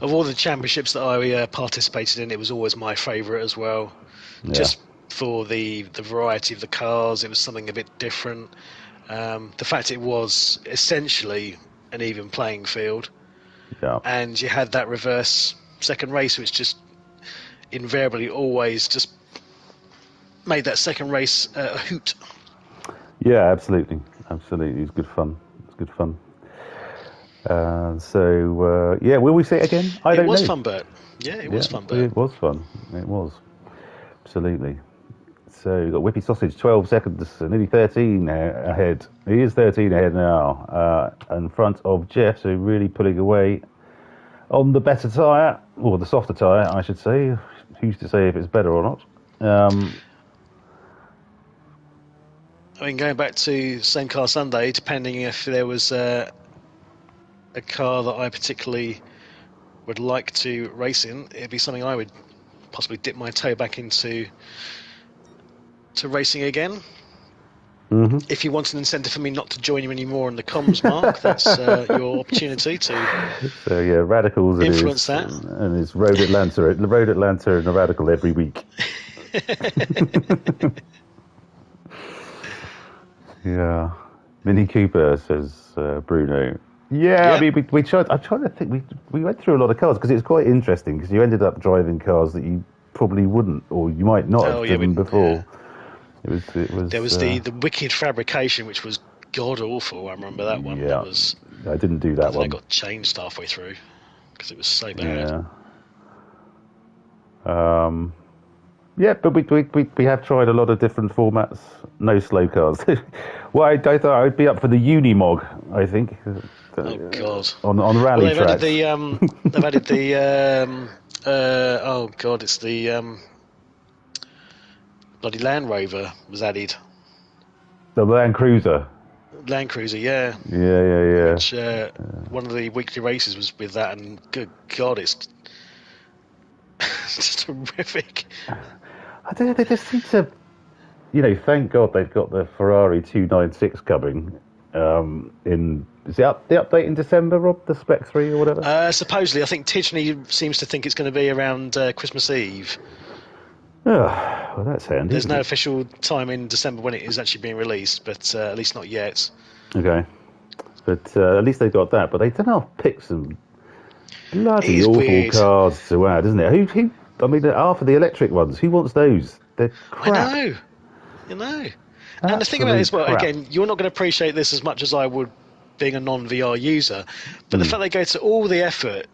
Of all the championships that I participated in, it was always my favourite as well. Yeah. Just for the variety of the cars, it was something a bit different. The fact it was essentially an even playing field, and you had that reverse second race, which just invariably always just made that second race a hoot. Yeah, absolutely. It's good fun. Will we see it again? I don't know. It was fun, Bert. Yeah, it was fun, Bert. It was fun. It was. Absolutely. So you've got Whippy Sausage, 12 seconds, nearly 13 ahead. He is 13 ahead now, in front of Jeff, so really pulling away on the better tyre, or the softer tyre, I should say. Who's to say if it's better or not? I mean, going back to Same Car Sunday, depending if there was a car that I particularly would like to race in, it'd be something I would possibly dip my toe back into racing again. Mm-hmm. If you want an incentive for me not to join you anymore on the comms, Mark, that's your opportunity to. So yeah, Radicals influence that, and it's Road Atlanta and the Radical every week. Yeah, Mini Cooper, says Bruno. Yeah, yep. I mean, we tried. I'm trying to think. We went through a lot of cars because it's quite interesting because you ended up driving cars that you probably wouldn't, or you might not have driven before. There was the wicked fabrication, which was god awful. I remember that one. Yeah, I didn't do that one. I got changed halfway through because it was so bad. Yeah. Yeah, but we have tried a lot of different formats. No slow cars. Well, I thought I would be up for the Unimog. I think. Oh God! On rally tracks. They've added the. Oh God! It's the bloody Land Rover was added. The Land Cruiser. Land Cruiser, yeah. Yeah. Which one of the weekly races was with that, and good God, it's just horrific. I don't know. They just seem to, thank God they've got the Ferrari 296 coming. Is the update in December, Rob? The Spec 3 or whatever? Supposedly, I think Tidgeny seems to think it's going to be around Christmas Eve. Oh, well, that's handy. There's no official time in December when it is actually being released, but at least not yet. Okay. But at least they've got that. But they don't know how to pick some bloody awful weird cars to add, isn't it? Who? I mean, half of the electric ones. Who wants those? They're crap. I know. And the thing about it as well, again, you're not going to appreciate this as much as I would being a non-VR user, but the fact they go to all the effort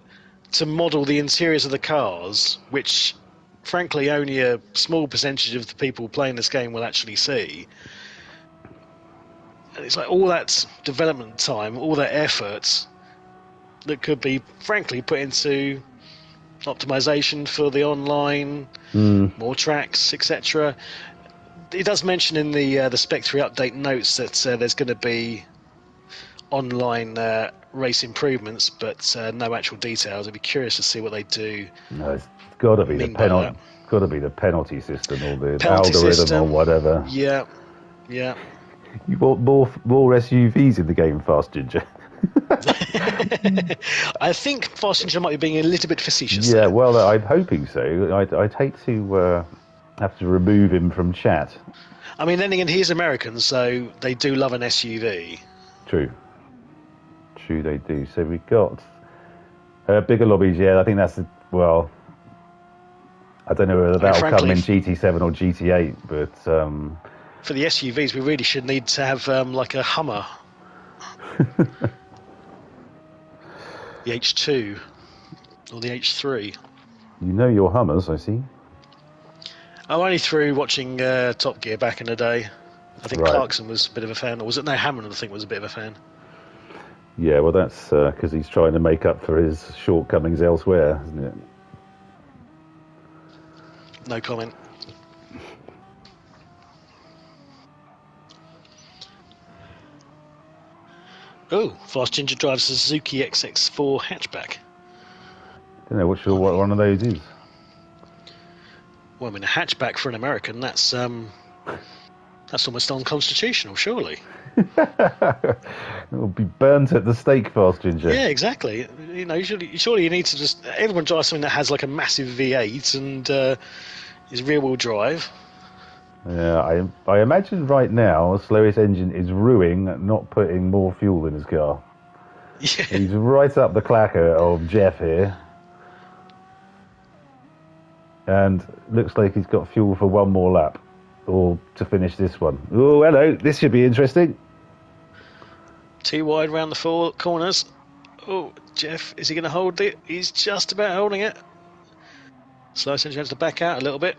to model the interiors of the cars, which frankly only a small percentage of the people playing this game will actually see. And it's like all that development time, all that effort that could be frankly put into optimization for the online, more tracks, etc. It does mention in the Spec 3 update notes that there's going to be online race improvements, but no actual details. I'd be curious to see what they do. No, it's got to be the penalty. Got to be the penalty system or the algorithm system, or whatever. Yeah. You want more SUVs in the game, Fast Ginger? I think Fast Ginger might be being a little bit facetious. Yeah, well, I'm hoping so. I'd hate to have to remove him from chat. I mean, then again, he's American, so they do love an SUV. True, they do. So we've got bigger lobbies. Yeah, I think that's I don't know whether that'll come in GT7 or GT8, but for the SUVs, we really should need to have like a Hummer. The H2 or the H3. You know your Hummers, I see. I'm only through watching Top Gear back in the day. I think Clarkson was a bit of a fan, or was it Hammond? I think was a bit of a fan. Yeah, well, that's because he's trying to make up for his shortcomings elsewhere, isn't it? No comment. Oh, Fast Ginger drives a Suzuki XX4 hatchback. I don't know what one of those is. Well, I mean, a hatchback for an American, that's almost unconstitutional, surely. It'll be burnt at the stake, Fast Ginger. Yeah, exactly. Surely you need to just... Everyone drives something that has like a massive V8 and is rear-wheel drive. Yeah, I imagine right now the slowest engine is ruining not putting more fuel in his car. Yeah. He's right up the clacker of Jeff here. And looks like he's got fuel for one more lap. Or to finish this one. Oh, hello. This should be interesting. Too wide round the four corners. Oh, Jeff, is he going to hold it? He's just about holding it. Slowest engine has to back out a little bit.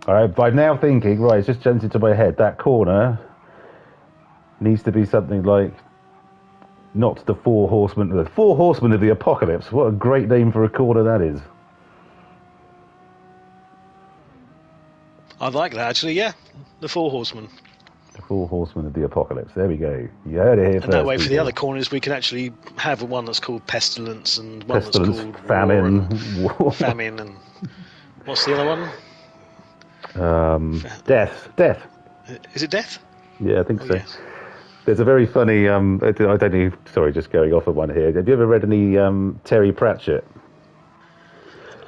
All right, by now thinking, it's just jumped into my head, that corner needs to be something like, not the Four Horsemen of the Apocalypse. What a great name for a corner that is. I like that, actually, yeah. The Four Horsemen. The Four Horsemen of the Apocalypse. There we go. You heard it here first. And that way, for the other corners, we can actually have one that's called Pestilence and one that's called Famine. War. Famine and... What's the other one? Death. Is it Death? Yeah, I think so. Yes. There's a very funny, I don't know, sorry, just going off of one here. Have you ever read any Terry Pratchett?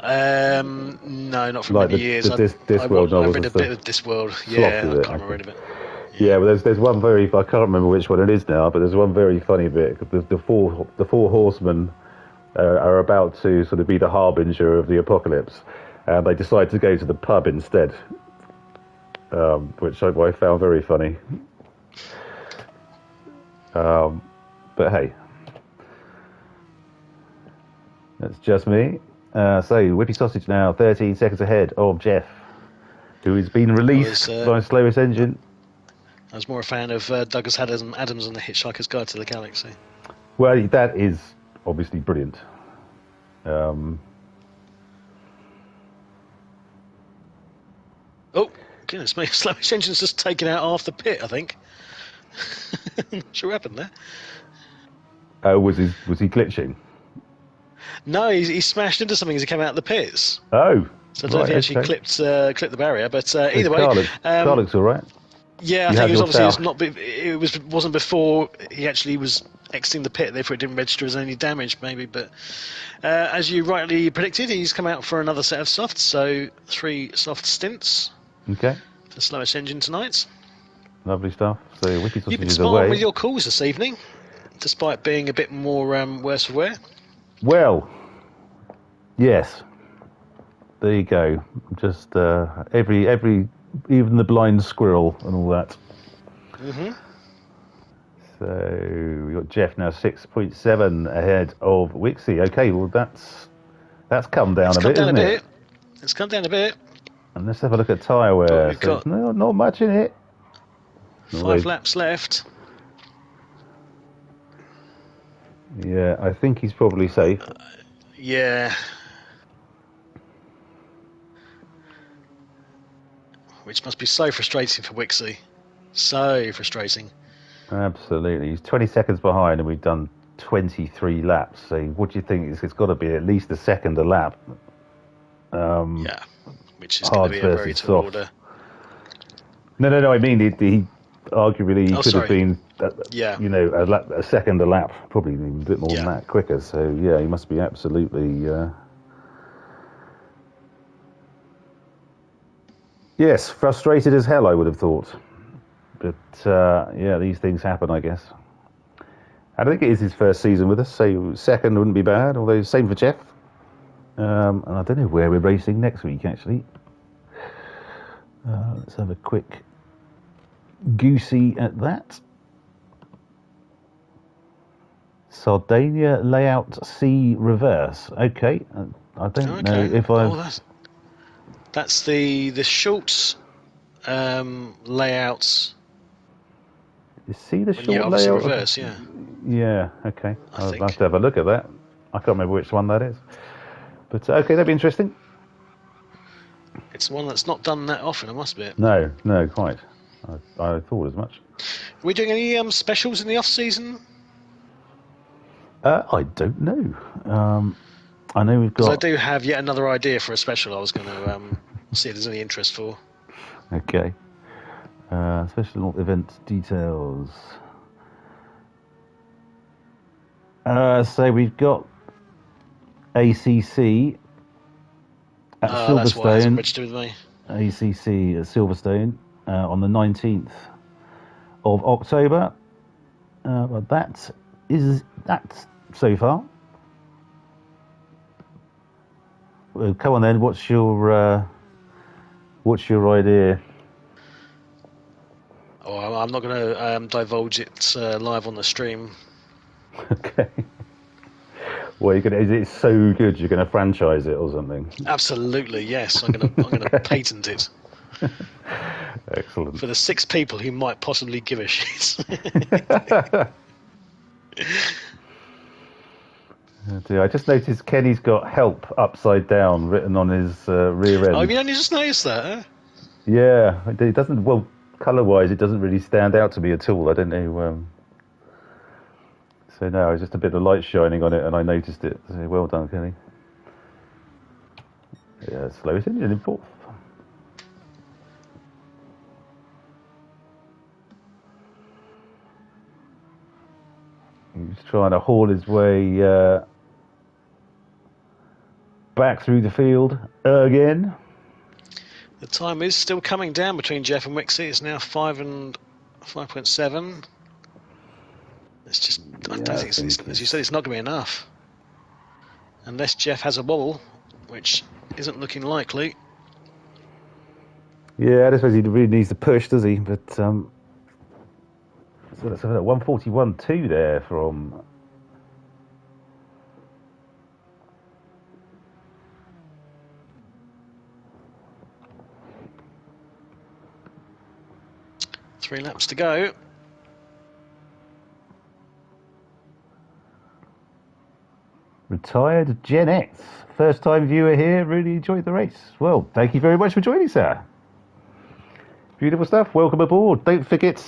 No, not for many years. Discworld novels. I've read a bit of Discworld. Yeah, I can't remember any of it. Yeah, well, there's one very, I can't remember which one it is now, but there's one very funny bit. The four horsemen are about to sort of be the harbinger of the apocalypse, and they decide to go to the pub instead, which I found very funny. But hey, that's just me. So, Whippy Sausage now 13 seconds ahead of Jeff, who has been released by Slowest Engine. I was more a fan of Douglas Adams and the Hitchhiker's Guide to the Galaxy. Well, that is obviously brilliant. Oh, goodness me, Slowest Engine's just taken out half the pit, I think. Not sure what happened there. Oh, was he glitching? No, he smashed into something as he came out of the pits. Oh, so I don't know if he actually clipped the barrier, but either way, car looks all right. Yeah, I think it was obviously wasn't before he actually was exiting the pit, therefore it didn't register as any damage, maybe. But as you rightly predicted, he's come out for another set of softs, so 3 soft stints. Okay. For Slowest Engine tonight. Lovely stuff. So Whippy Sausage You've been is smart away with your calls this evening, despite being a bit more worse for wear. Well, yes. There you go. Just even the blind squirrel and all that. Mm-hmm. So we got Jeff now 6.7 ahead of Wixie. Okay, well that's come down a bit, isn't it? It's come down a bit. And let's have a look at tyre wear. So not much in it. 5 laps left. Yeah, I think he's probably safe. Yeah. Which must be so frustrating for Wixie. So frustrating. Absolutely. He's 20 seconds behind and we've done 23 laps. So what do you think? It's got to be at least a second a lap. Yeah, which is going to be a very tall order. No, I mean, he arguably could have been, a second a lap, probably even a bit more than that, quicker. So, yeah, he must be absolutely... Yes, frustrated as hell, I would have thought. But, yeah, these things happen, I guess. I don't think it is his first season with us, so second wouldn't be bad, although same for Jeff. And I don't know where we're racing next week, actually. Let's have a quick goosey at that. Sardinia layout C reverse. Okay, I don't know if I've... That's the short layouts. You see the short layout? Reverse, yeah. Yeah, okay. I'll have to have a look at that. I can't remember which one that is. But okay, that'd be interesting. It's one that's not done that often, I must admit. No, quite. I thought as much. Are we doing any specials in the off-season? I don't know. I know we've got... I do have yet another idea for a special I was going to see if there's any interest for. Okay. Special event details. So we've got ACC at Silverstone. That's why it hasn't registered with me. ACC at Silverstone on the 19th of October. But that's so far. Well, come on then. What's your idea? Oh, I'm not going to divulge it live on the stream. Okay. Well, is it so good you're going to franchise it or something? Absolutely, yes. I'm going to patent it. Excellent. For the 6 people who might possibly give a shit. I just noticed Kenny's got help upside down written on his rear end. Oh, you only just noticed that, huh? Yeah, it doesn't. Well, colour-wise, it doesn't really stand out to me at all. I don't know. So no, it's just a bit of light shining on it, and I noticed it. So well done, Kenny. Yeah, Slowest Engine in 4th. He's trying to haul his way back through the field again. The time is still coming down between Jeff and Wixie. It's now 5 and 5.7. It's just, I don't think, as you said, it's not going to be enough. unless Jeff has a wobble, which isn't looking likely. Yeah, I suppose he really needs to push, does he? But so that's a 141.2 there from. Three laps to go. Retired Gen X, first time viewer here, really enjoyed the race. Well, thank you very much for joining, sir. Beautiful stuff, welcome aboard. Don't forget,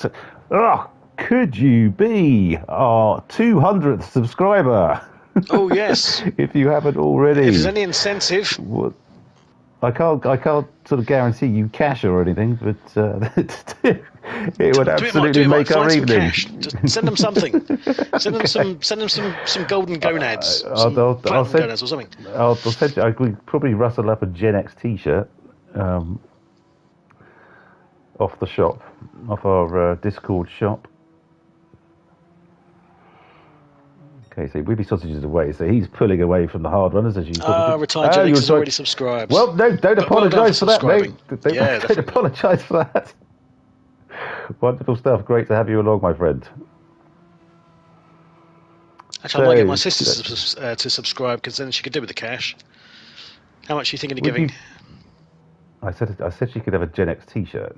could you be our 200th subscriber? Oh yes. If you haven't already. If there's any incentive. What? I can't sort of guarantee you cash or anything, but it would absolutely make our evening. Just send them something. Send them some golden gonads. I'll send gonads or something. I'll send you. I could probably rustle up a Gen X T-shirt off the shop, off our Discord shop. Okay, so Whippy Sausage is away, so he's pulling away from the hard runners, as you probably... Retired Gen X has already subscribed. Well, no, don't apologise for that, mate. Don't apologise for that. Wonderful stuff. Great to have you along, my friend. Actually, I might get my sister to subscribe, because then she could do with the cash. How much are you thinking of giving? I said she could have a Gen X T-shirt.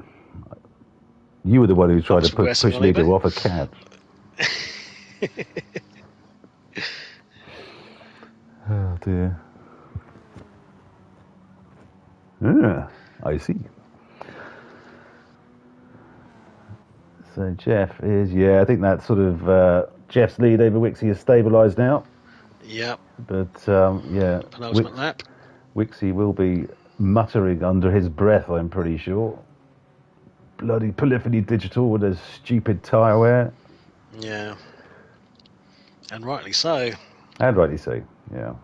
You were the one who tried to push me to off a cab. Oh dear. Yeah, I see. So Jeff is, I think that sort of Jeff's lead over Wixie is stabilised now. Yeah. But penultimate lap. Wixie will be muttering under his breath, I'm pretty sure. Bloody Polyphony Digital with his stupid tyre wear. Yeah. And rightly so. And rightly so. Yeah,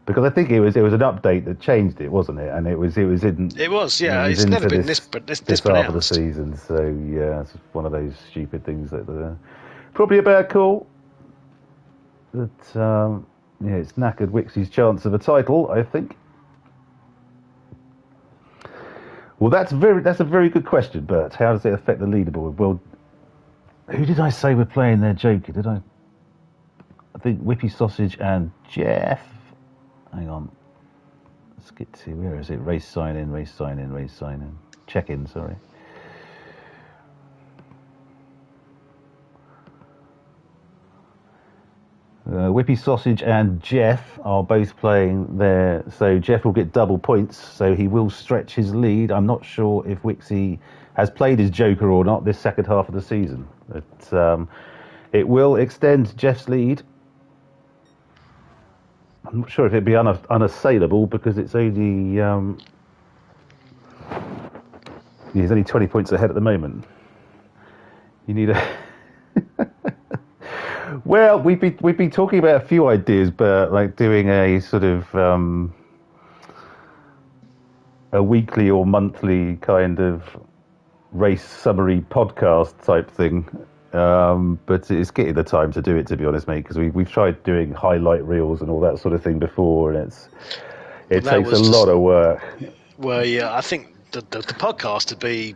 because I think it was an update that changed it, wasn't it? And it was in. It was, yeah. It's never been this half of the season. So yeah, it's one of those stupid things that probably a bad call. But it's knackered Wixie's chance of a title, I think. Well, that's a very good question, Bert. How does it affect the leaderboard? Well, who did I say were playing their Joker? Did I? I think Whippy Sausage and Jeff. Hang on. Let's get to, where is it? Race sign in. Check in, sorry. Whippy Sausage and Jeff are both playing there. So Jeff will get double points, so he will stretch his lead. I'm not sure if Wixie has played his Joker or not this second half of the season. But it will extend Jeff's lead. I'm not sure if it'd be unassailable because it's only he's only 20 points ahead at the moment. You need a well, we've been talking about a few ideas, but like doing a sort of a weekly or monthly kind of race summary podcast type thing. But it's getting the time to do it, to be honest, mate, because we've tried doing highlight reels and all that sort of thing before, and it takes a lot of work. Well, yeah, I think the podcast would be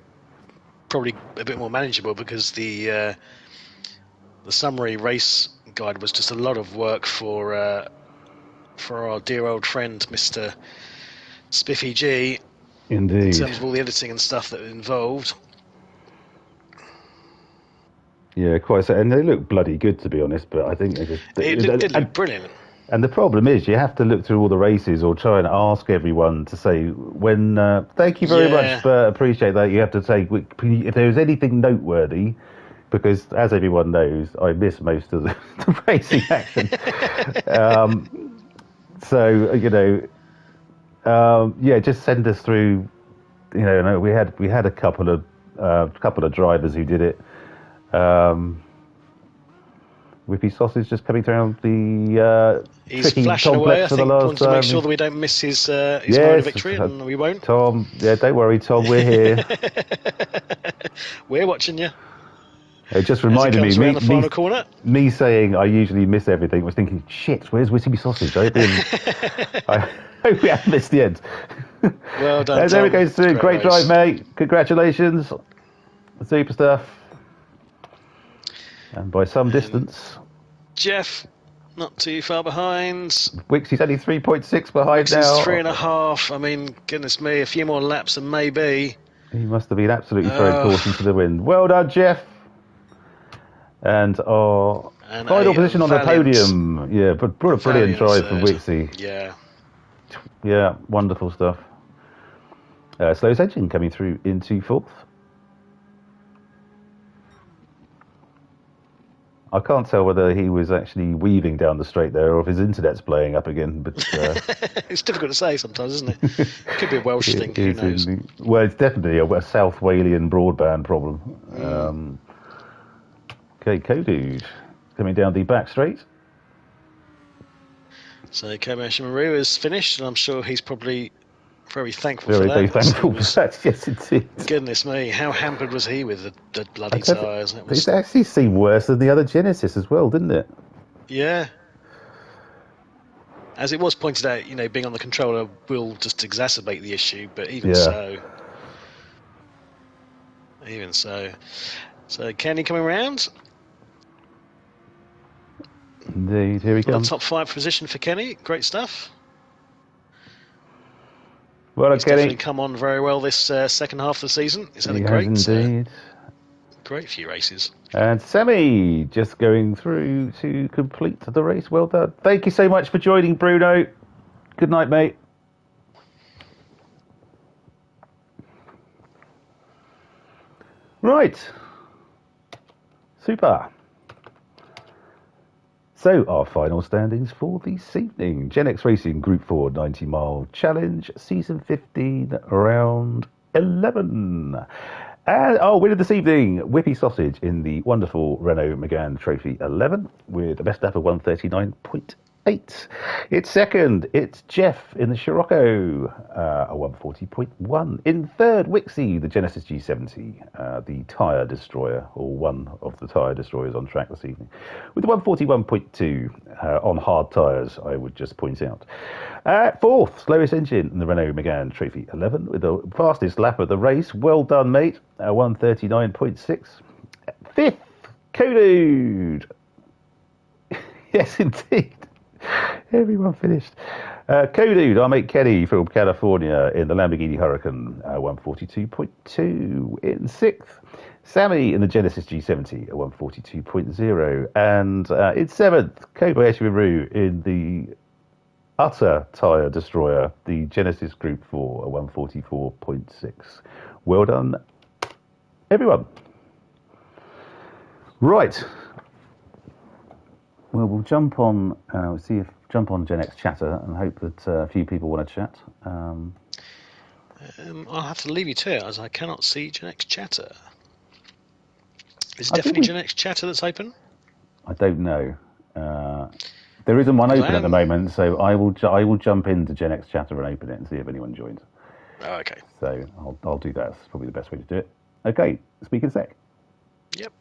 probably a bit more manageable because the summary race guide was just a lot of work for our dear old friend Mr. Spiffy G. Indeed. In terms of all the editing and stuff that it involved. Yeah, quite so. And they look bloody good, to be honest, but I think they just... It did look brilliant. And the problem is you have to look through all the races or try and ask everyone to say when... thank you very much, appreciate that. You have to say if there's anything noteworthy, because as everyone knows, I miss most of the racing action. Just send us through... we had a couple of drivers who did it. Whippy Sausage just coming around the he's flashing away, I think, wants to make sure that we don't miss his moment of victory, and we won't. Tom, don't worry, Tom, we're here. We're watching you. It just as he reminded comes me, around the final corner. me saying I usually miss everything. Was thinking, shit, where's Whitby Sausage? I hope we haven't missed the end. Well done, There we Tom. go, Stu. Great drive, mate. Congratulations. Super stuff. And by some distance. Jeff, not too far behind. Wixie's only 3.6 behind Wix now. is 3.5. I mean, goodness me, a few more laps and maybe. He must have been absolutely throwing caution to the wind. Well done, Jeff. And our final position on the podium. Yeah, but what a brilliant drive from Wixie. Yeah. Yeah, wonderful stuff. Slowest engine coming through into fourth. I can't tell whether he was actually weaving down the straight there or if his internet's blowing up again. But it's difficult to say sometimes, isn't it? Could be a Welsh thing. Who knows? Well, it's definitely a South Walian broadband problem. Okay, Kodude coming down the back straight. So Kobayashi Maru is finished, and I'm sure he's probably very thankful for that. Very thankful for that, yes indeed. Goodness me, how hampered was he with the bloody tyres? It actually seemed worse than the other Genesis as well, didn't it? Yeah. As it was pointed out, being on the controller will just exacerbate the issue, but even so. So Kenny coming round. Indeed, here he comes. Top 5 position for Kenny, great stuff. Well, he's definitely come on very well this second half of the season. He's had a great few races. And Semi just going through to complete the race. Well done. Thank you so much for joining, Bruno. Good night, mate. Right. Super. So, our final standings for this evening. Gen X Racing Group 4 90-mile challenge, Season 15, Round 11. And our winner this evening, Whippy Sausage in the wonderful Renault Megane Trophy 11 with a best lap of 139.8. It's second, it's Jeff in the Scirocco, a 140.1. In third, Wixie, the Genesis G70, the tyre destroyer, or one of the tyre destroyers on track this evening, with a 141.2 on hard tyres, I would just point out. Fourth, slowest engine in the Renault Megane Trophy 11, with the fastest lap of the race. Well done, mate, 139.6. Fifth, Kodude. Yes, indeed. Everyone finished. Kodude, our mate Kenny from California in the Lamborghini Huracan, 142.2. In sixth, Sammy in the Genesis G70, 142.0. And in seventh, Kobayashi Maru in the utter tyre destroyer, the Genesis Group 4, 144.6. Well done, everyone. Right. Well, we'll jump on Gen X Chatter and hope that a few people want to chat. I'll have to leave you to it, as I cannot see Gen X Chatter. Is it definitely Gen X Chatter that's open? I don't know. There isn't one open at the moment, so I will jump into Gen X Chatter and open it and see if anyone joins. Oh, okay. So I'll do that. It's probably the best way to do it. Okay, speak in a sec. Yep.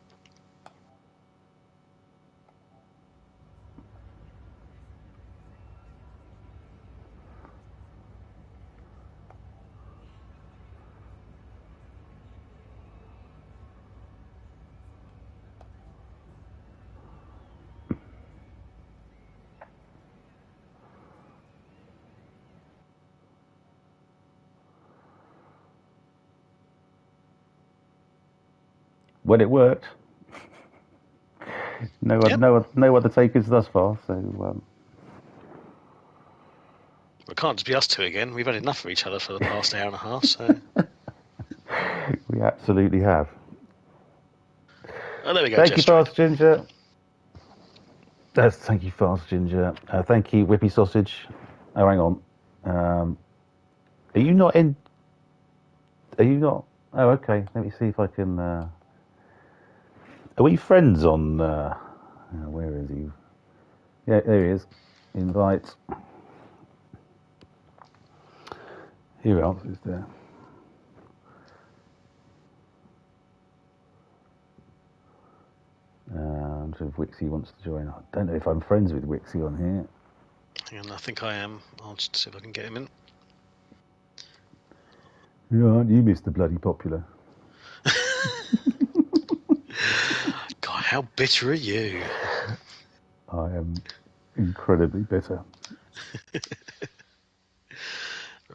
Well, it worked. No other takers thus far. So it can't just be us two again. We've had enough of each other for the past hour and a half. So we absolutely have. Oh, there we go. Thank you, Fast Ginger. Thank you, Fast Ginger. Thank you, Whippy Sausage. Oh, hang on. Are you not in? Are you not? Oh, okay. Let me see if I can. Are we friends on? Where is he? Yeah, there he is. Invite. Who else is there? wonder if Wixie wants to join. I don't know if I'm friends with Wixie on here. Hang on, I think I am. I'll just see if I can get him in. Yeah, aren't you Mr. Bloody Popular? God, how bitter are you? I am incredibly bitter.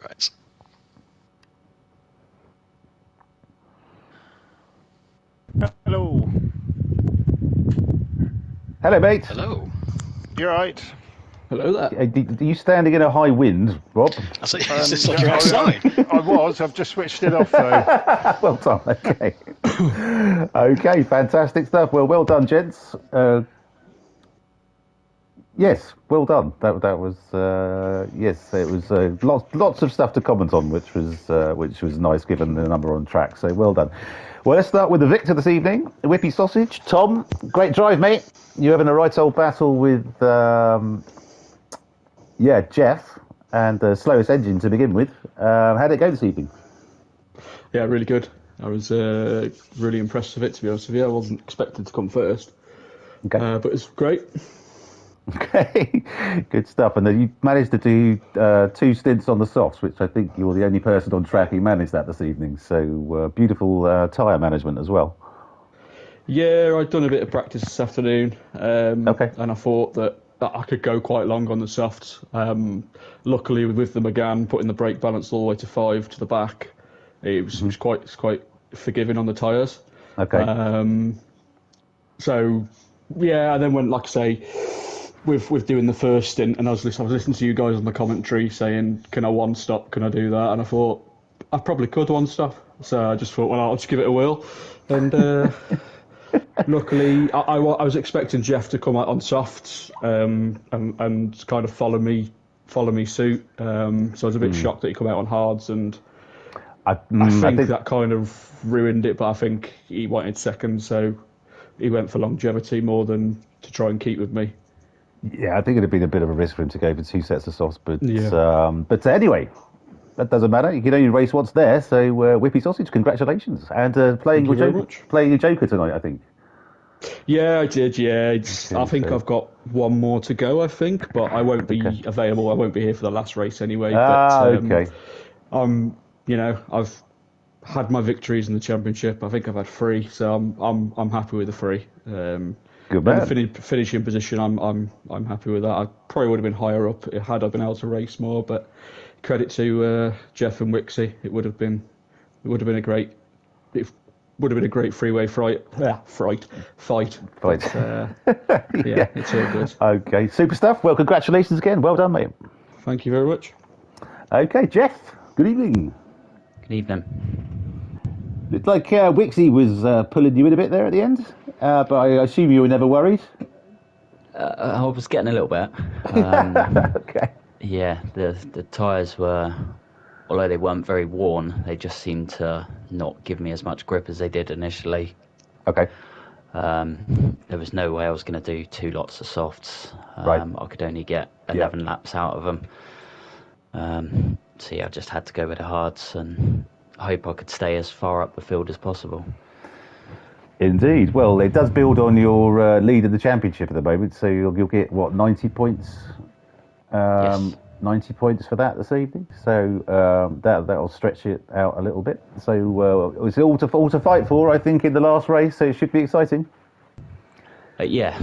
Right. Hello. Hello, mate. Hello. You're right. Hello there. Are you standing in a high wind, Rob? I say, it's like you're outside. I was. I've just switched it off though. Well done. Okay. Okay, fantastic stuff. Well done, gents. Yes, well done. That was yes. It was lots of stuff to comment on, which was nice given the number on track. So well done. Well, let's start with the victor this evening, Whippy Sausage. Tom, great drive, mate. You're having a right old battle with Jeff and the slowest engine to begin with. How did it go this evening? Yeah, really good. I was really impressed with it, to be honest with you. I wasn't expected to come first, Okay. but it's great. Okay, good stuff. And then you managed to do 2 stints on the softs, which I think you're the only person on track who managed that this evening. So beautiful tyre management as well. Yeah, I'd done a bit of practice this afternoon, Okay. and I thought that I could go quite long on the softs. Luckily, with the McGann putting the brake balance all the way to 5 to the back, it was quite forgiving on the tyres. Okay. So yeah, and then when, like I say, with doing the first stint, and I was listening to you guys on the commentary saying, "Can I one stop? Can I do that?" And I thought I probably could one stop. So I just thought, well, I'll just give it a whirl. And luckily, I was expecting Jeff to come out on softs and kind of follow me suit. So I was a bit shocked that he come out on hards, and I think that kind of ruined it. But I think he wanted second, so he went for longevity more than to try and keep with me. Yeah, I think it'd have been a bit of a risk for him to go for 2 sets of softs, but Yeah. But anyway, that doesn't matter. You can only race what's there. So Whippy Sausage, congratulations, and playing your Joker tonight, I think. Yeah, I did. Yeah, I think so- I've got one more to go. I think, but I won't be available. I won't be here for the last race anyway. Okay. I've had my victories in the championship. I think I've had 3, so I'm happy with the 3. Good man. And the finishing position, I'm happy with that. I probably would have been higher up had I been able to race more. But credit to Jeff and Wixie. It would have been a great freeway fight. But, yeah, it's all good. Okay, super stuff. Well, congratulations again. Well done, mate. Thank you very much. Okay, Jeff. Good evening. Good evening. Looked like Wixie was pulling you in a bit there at the end, but I assume you were never worried. I was getting a little bit. Okay. Yeah, the tyres were, although they weren't very worn, they just seemed to not give me as much grip as they did initially. Okay. There was no way I was going to do 2 lots of softs. Right. I could only get 11 laps out of them. So yeah, I just had to go with the hards and hope I could stay as far up the field as possible. Indeed. Well, it does build on your lead in the championship at the moment, so you'll get, 90 points? Yes. 90 points for that this evening, so that'll stretch it out a little bit. So it's all to fight for, I think, in the last race, so it should be exciting. Yeah.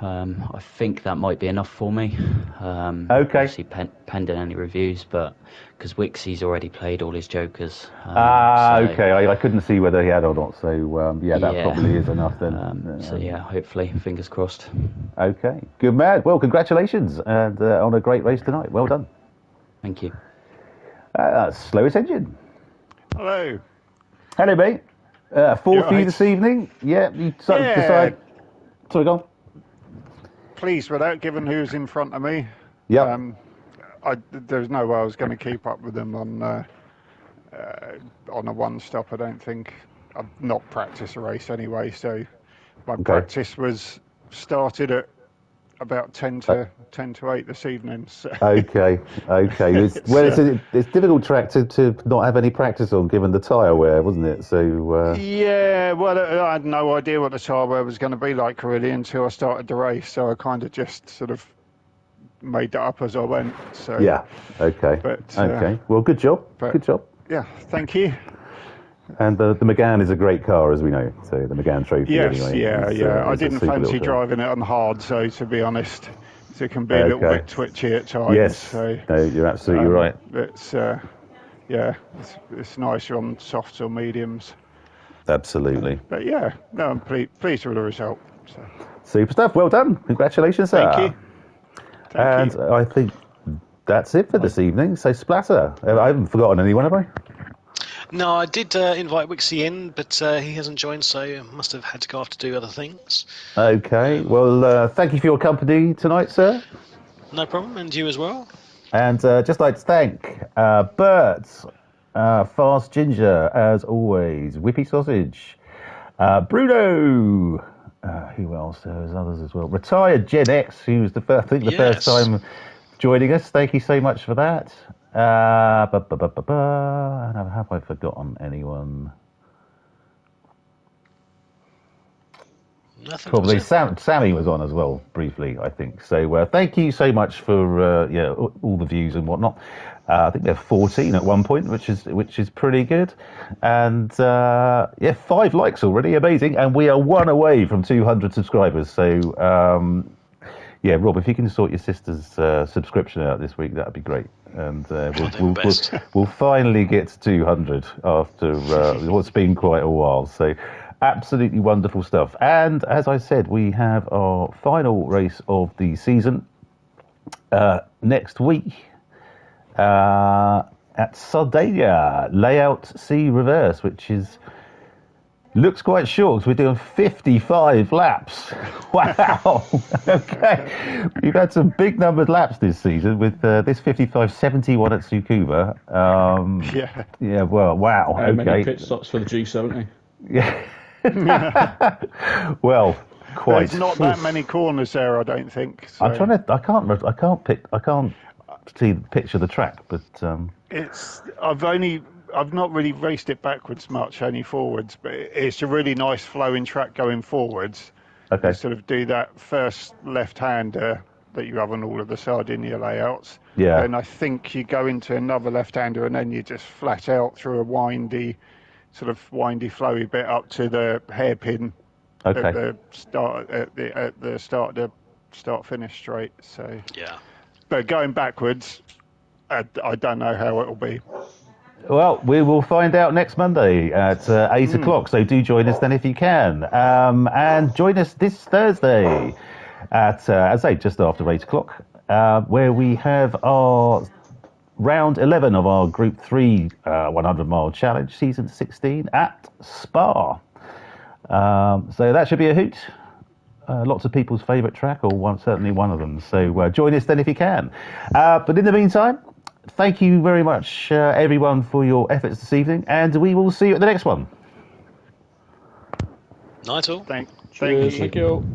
I think that might be enough for me. Okay. Obviously, pending any reviews, but because Wixie's already played all his jokers. Okay. I couldn't see whether he had or not, so that probably is enough then. So yeah, hopefully, fingers crossed. Okay, good man. Well, congratulations and on a great race tonight. Well done. Thank you. Slowest engine. Hello. Hello, mate. 4 for you right. this evening. Yeah, you decide. Sorry, go on. Pleased with that, given who's in front of me. Yeah. There's no way I was going to keep up with them on a one stop. I don't think. I've not practiced a race anyway, so my practice was started at about 10 to 8 this evening. So. Okay. It's difficult track to not have any practice on, given the tyre wear, wasn't it? So yeah, well, I had no idea what the tyre wear was going to be like really until I started the race. So I kind of just sort of made that up as I went. So yeah, okay, okay. Well, good job. Good job. Yeah, thank you. And the Megane is a great car, as we know. So the Megane Trophy. Yes, anyway. yeah. I It's a didn't super fancy little car. driving it on hard, so to be honest, it can be a little bit twitchy at times. Yes, so, no, you're absolutely right. It's it's nicer on softs or mediums. Absolutely. But yeah, no, I'm pleased with the result. So. Super stuff. Well done. Congratulations, sir. Thank you. I think that's it for this evening. So Splatter, I haven't forgotten anyone, have I? No, I did invite Wixie in, but he hasn't joined, so must have had to go off to do other things. Okay. Well, thank you for your company tonight, sir. No problem, and you as well. And just like to thank Bert, Fast Ginger, as always, Whippy Sausage, Bruno, who else? There's others as well. Retired Gen X, who's the first time joining us. Thank you so much for that. Have I forgotten anyone? Nothing. Probably Sammy was on as well briefly, I think. So thank you so much for all the views and whatnot. I think they're 14 at one point, which is pretty good. And 5 likes already, amazing. And we are 1 away from 200 subscribers. So Rob, if you can sort your sister's subscription out this week, that'd be great. And we'll finally get to 200 after what's been quite a while. So absolutely wonderful stuff. And as I said, we have our final race of the season next week at Sardinia, Layout C Reverse, which looks quite short. We're doing 55 laps. Wow. Okay. We've had some big numbered laps this season with this 55, 71 at Tsukuba. Yeah. Well, wow. How many pit stops for the G70? Yeah. Well, quite. There's not that many corners there, I don't think. So. I'm trying to. I can't picture the track, but I've not really raced it backwards much, only forwards, but it's a really nice flowing track going forwards. Okay. You sort of do that first left-hander that you have on all of the Sardinia layouts. Yeah. And I think you go into another left-hander and then you just flat out through a windy, flowy bit up to the hairpin. Okay. At the start of the start-finish straight. So. Yeah. But going backwards, I don't know how it'll be. Well, we will find out next Monday at 8 o'clock, so do join us then if you can. And join us this Thursday at, as I say, just after 8 o'clock, where we have our round 11 of our Group 3 100-mile challenge, Season 16 at Spa. So that should be a hoot. Lots of people's favourite track, or certainly one of them. So join us then if you can. But in the meantime, thank you very much, everyone, for your efforts this evening, and we will see you at the next one. Night all. Thank Cheers, you. thank you.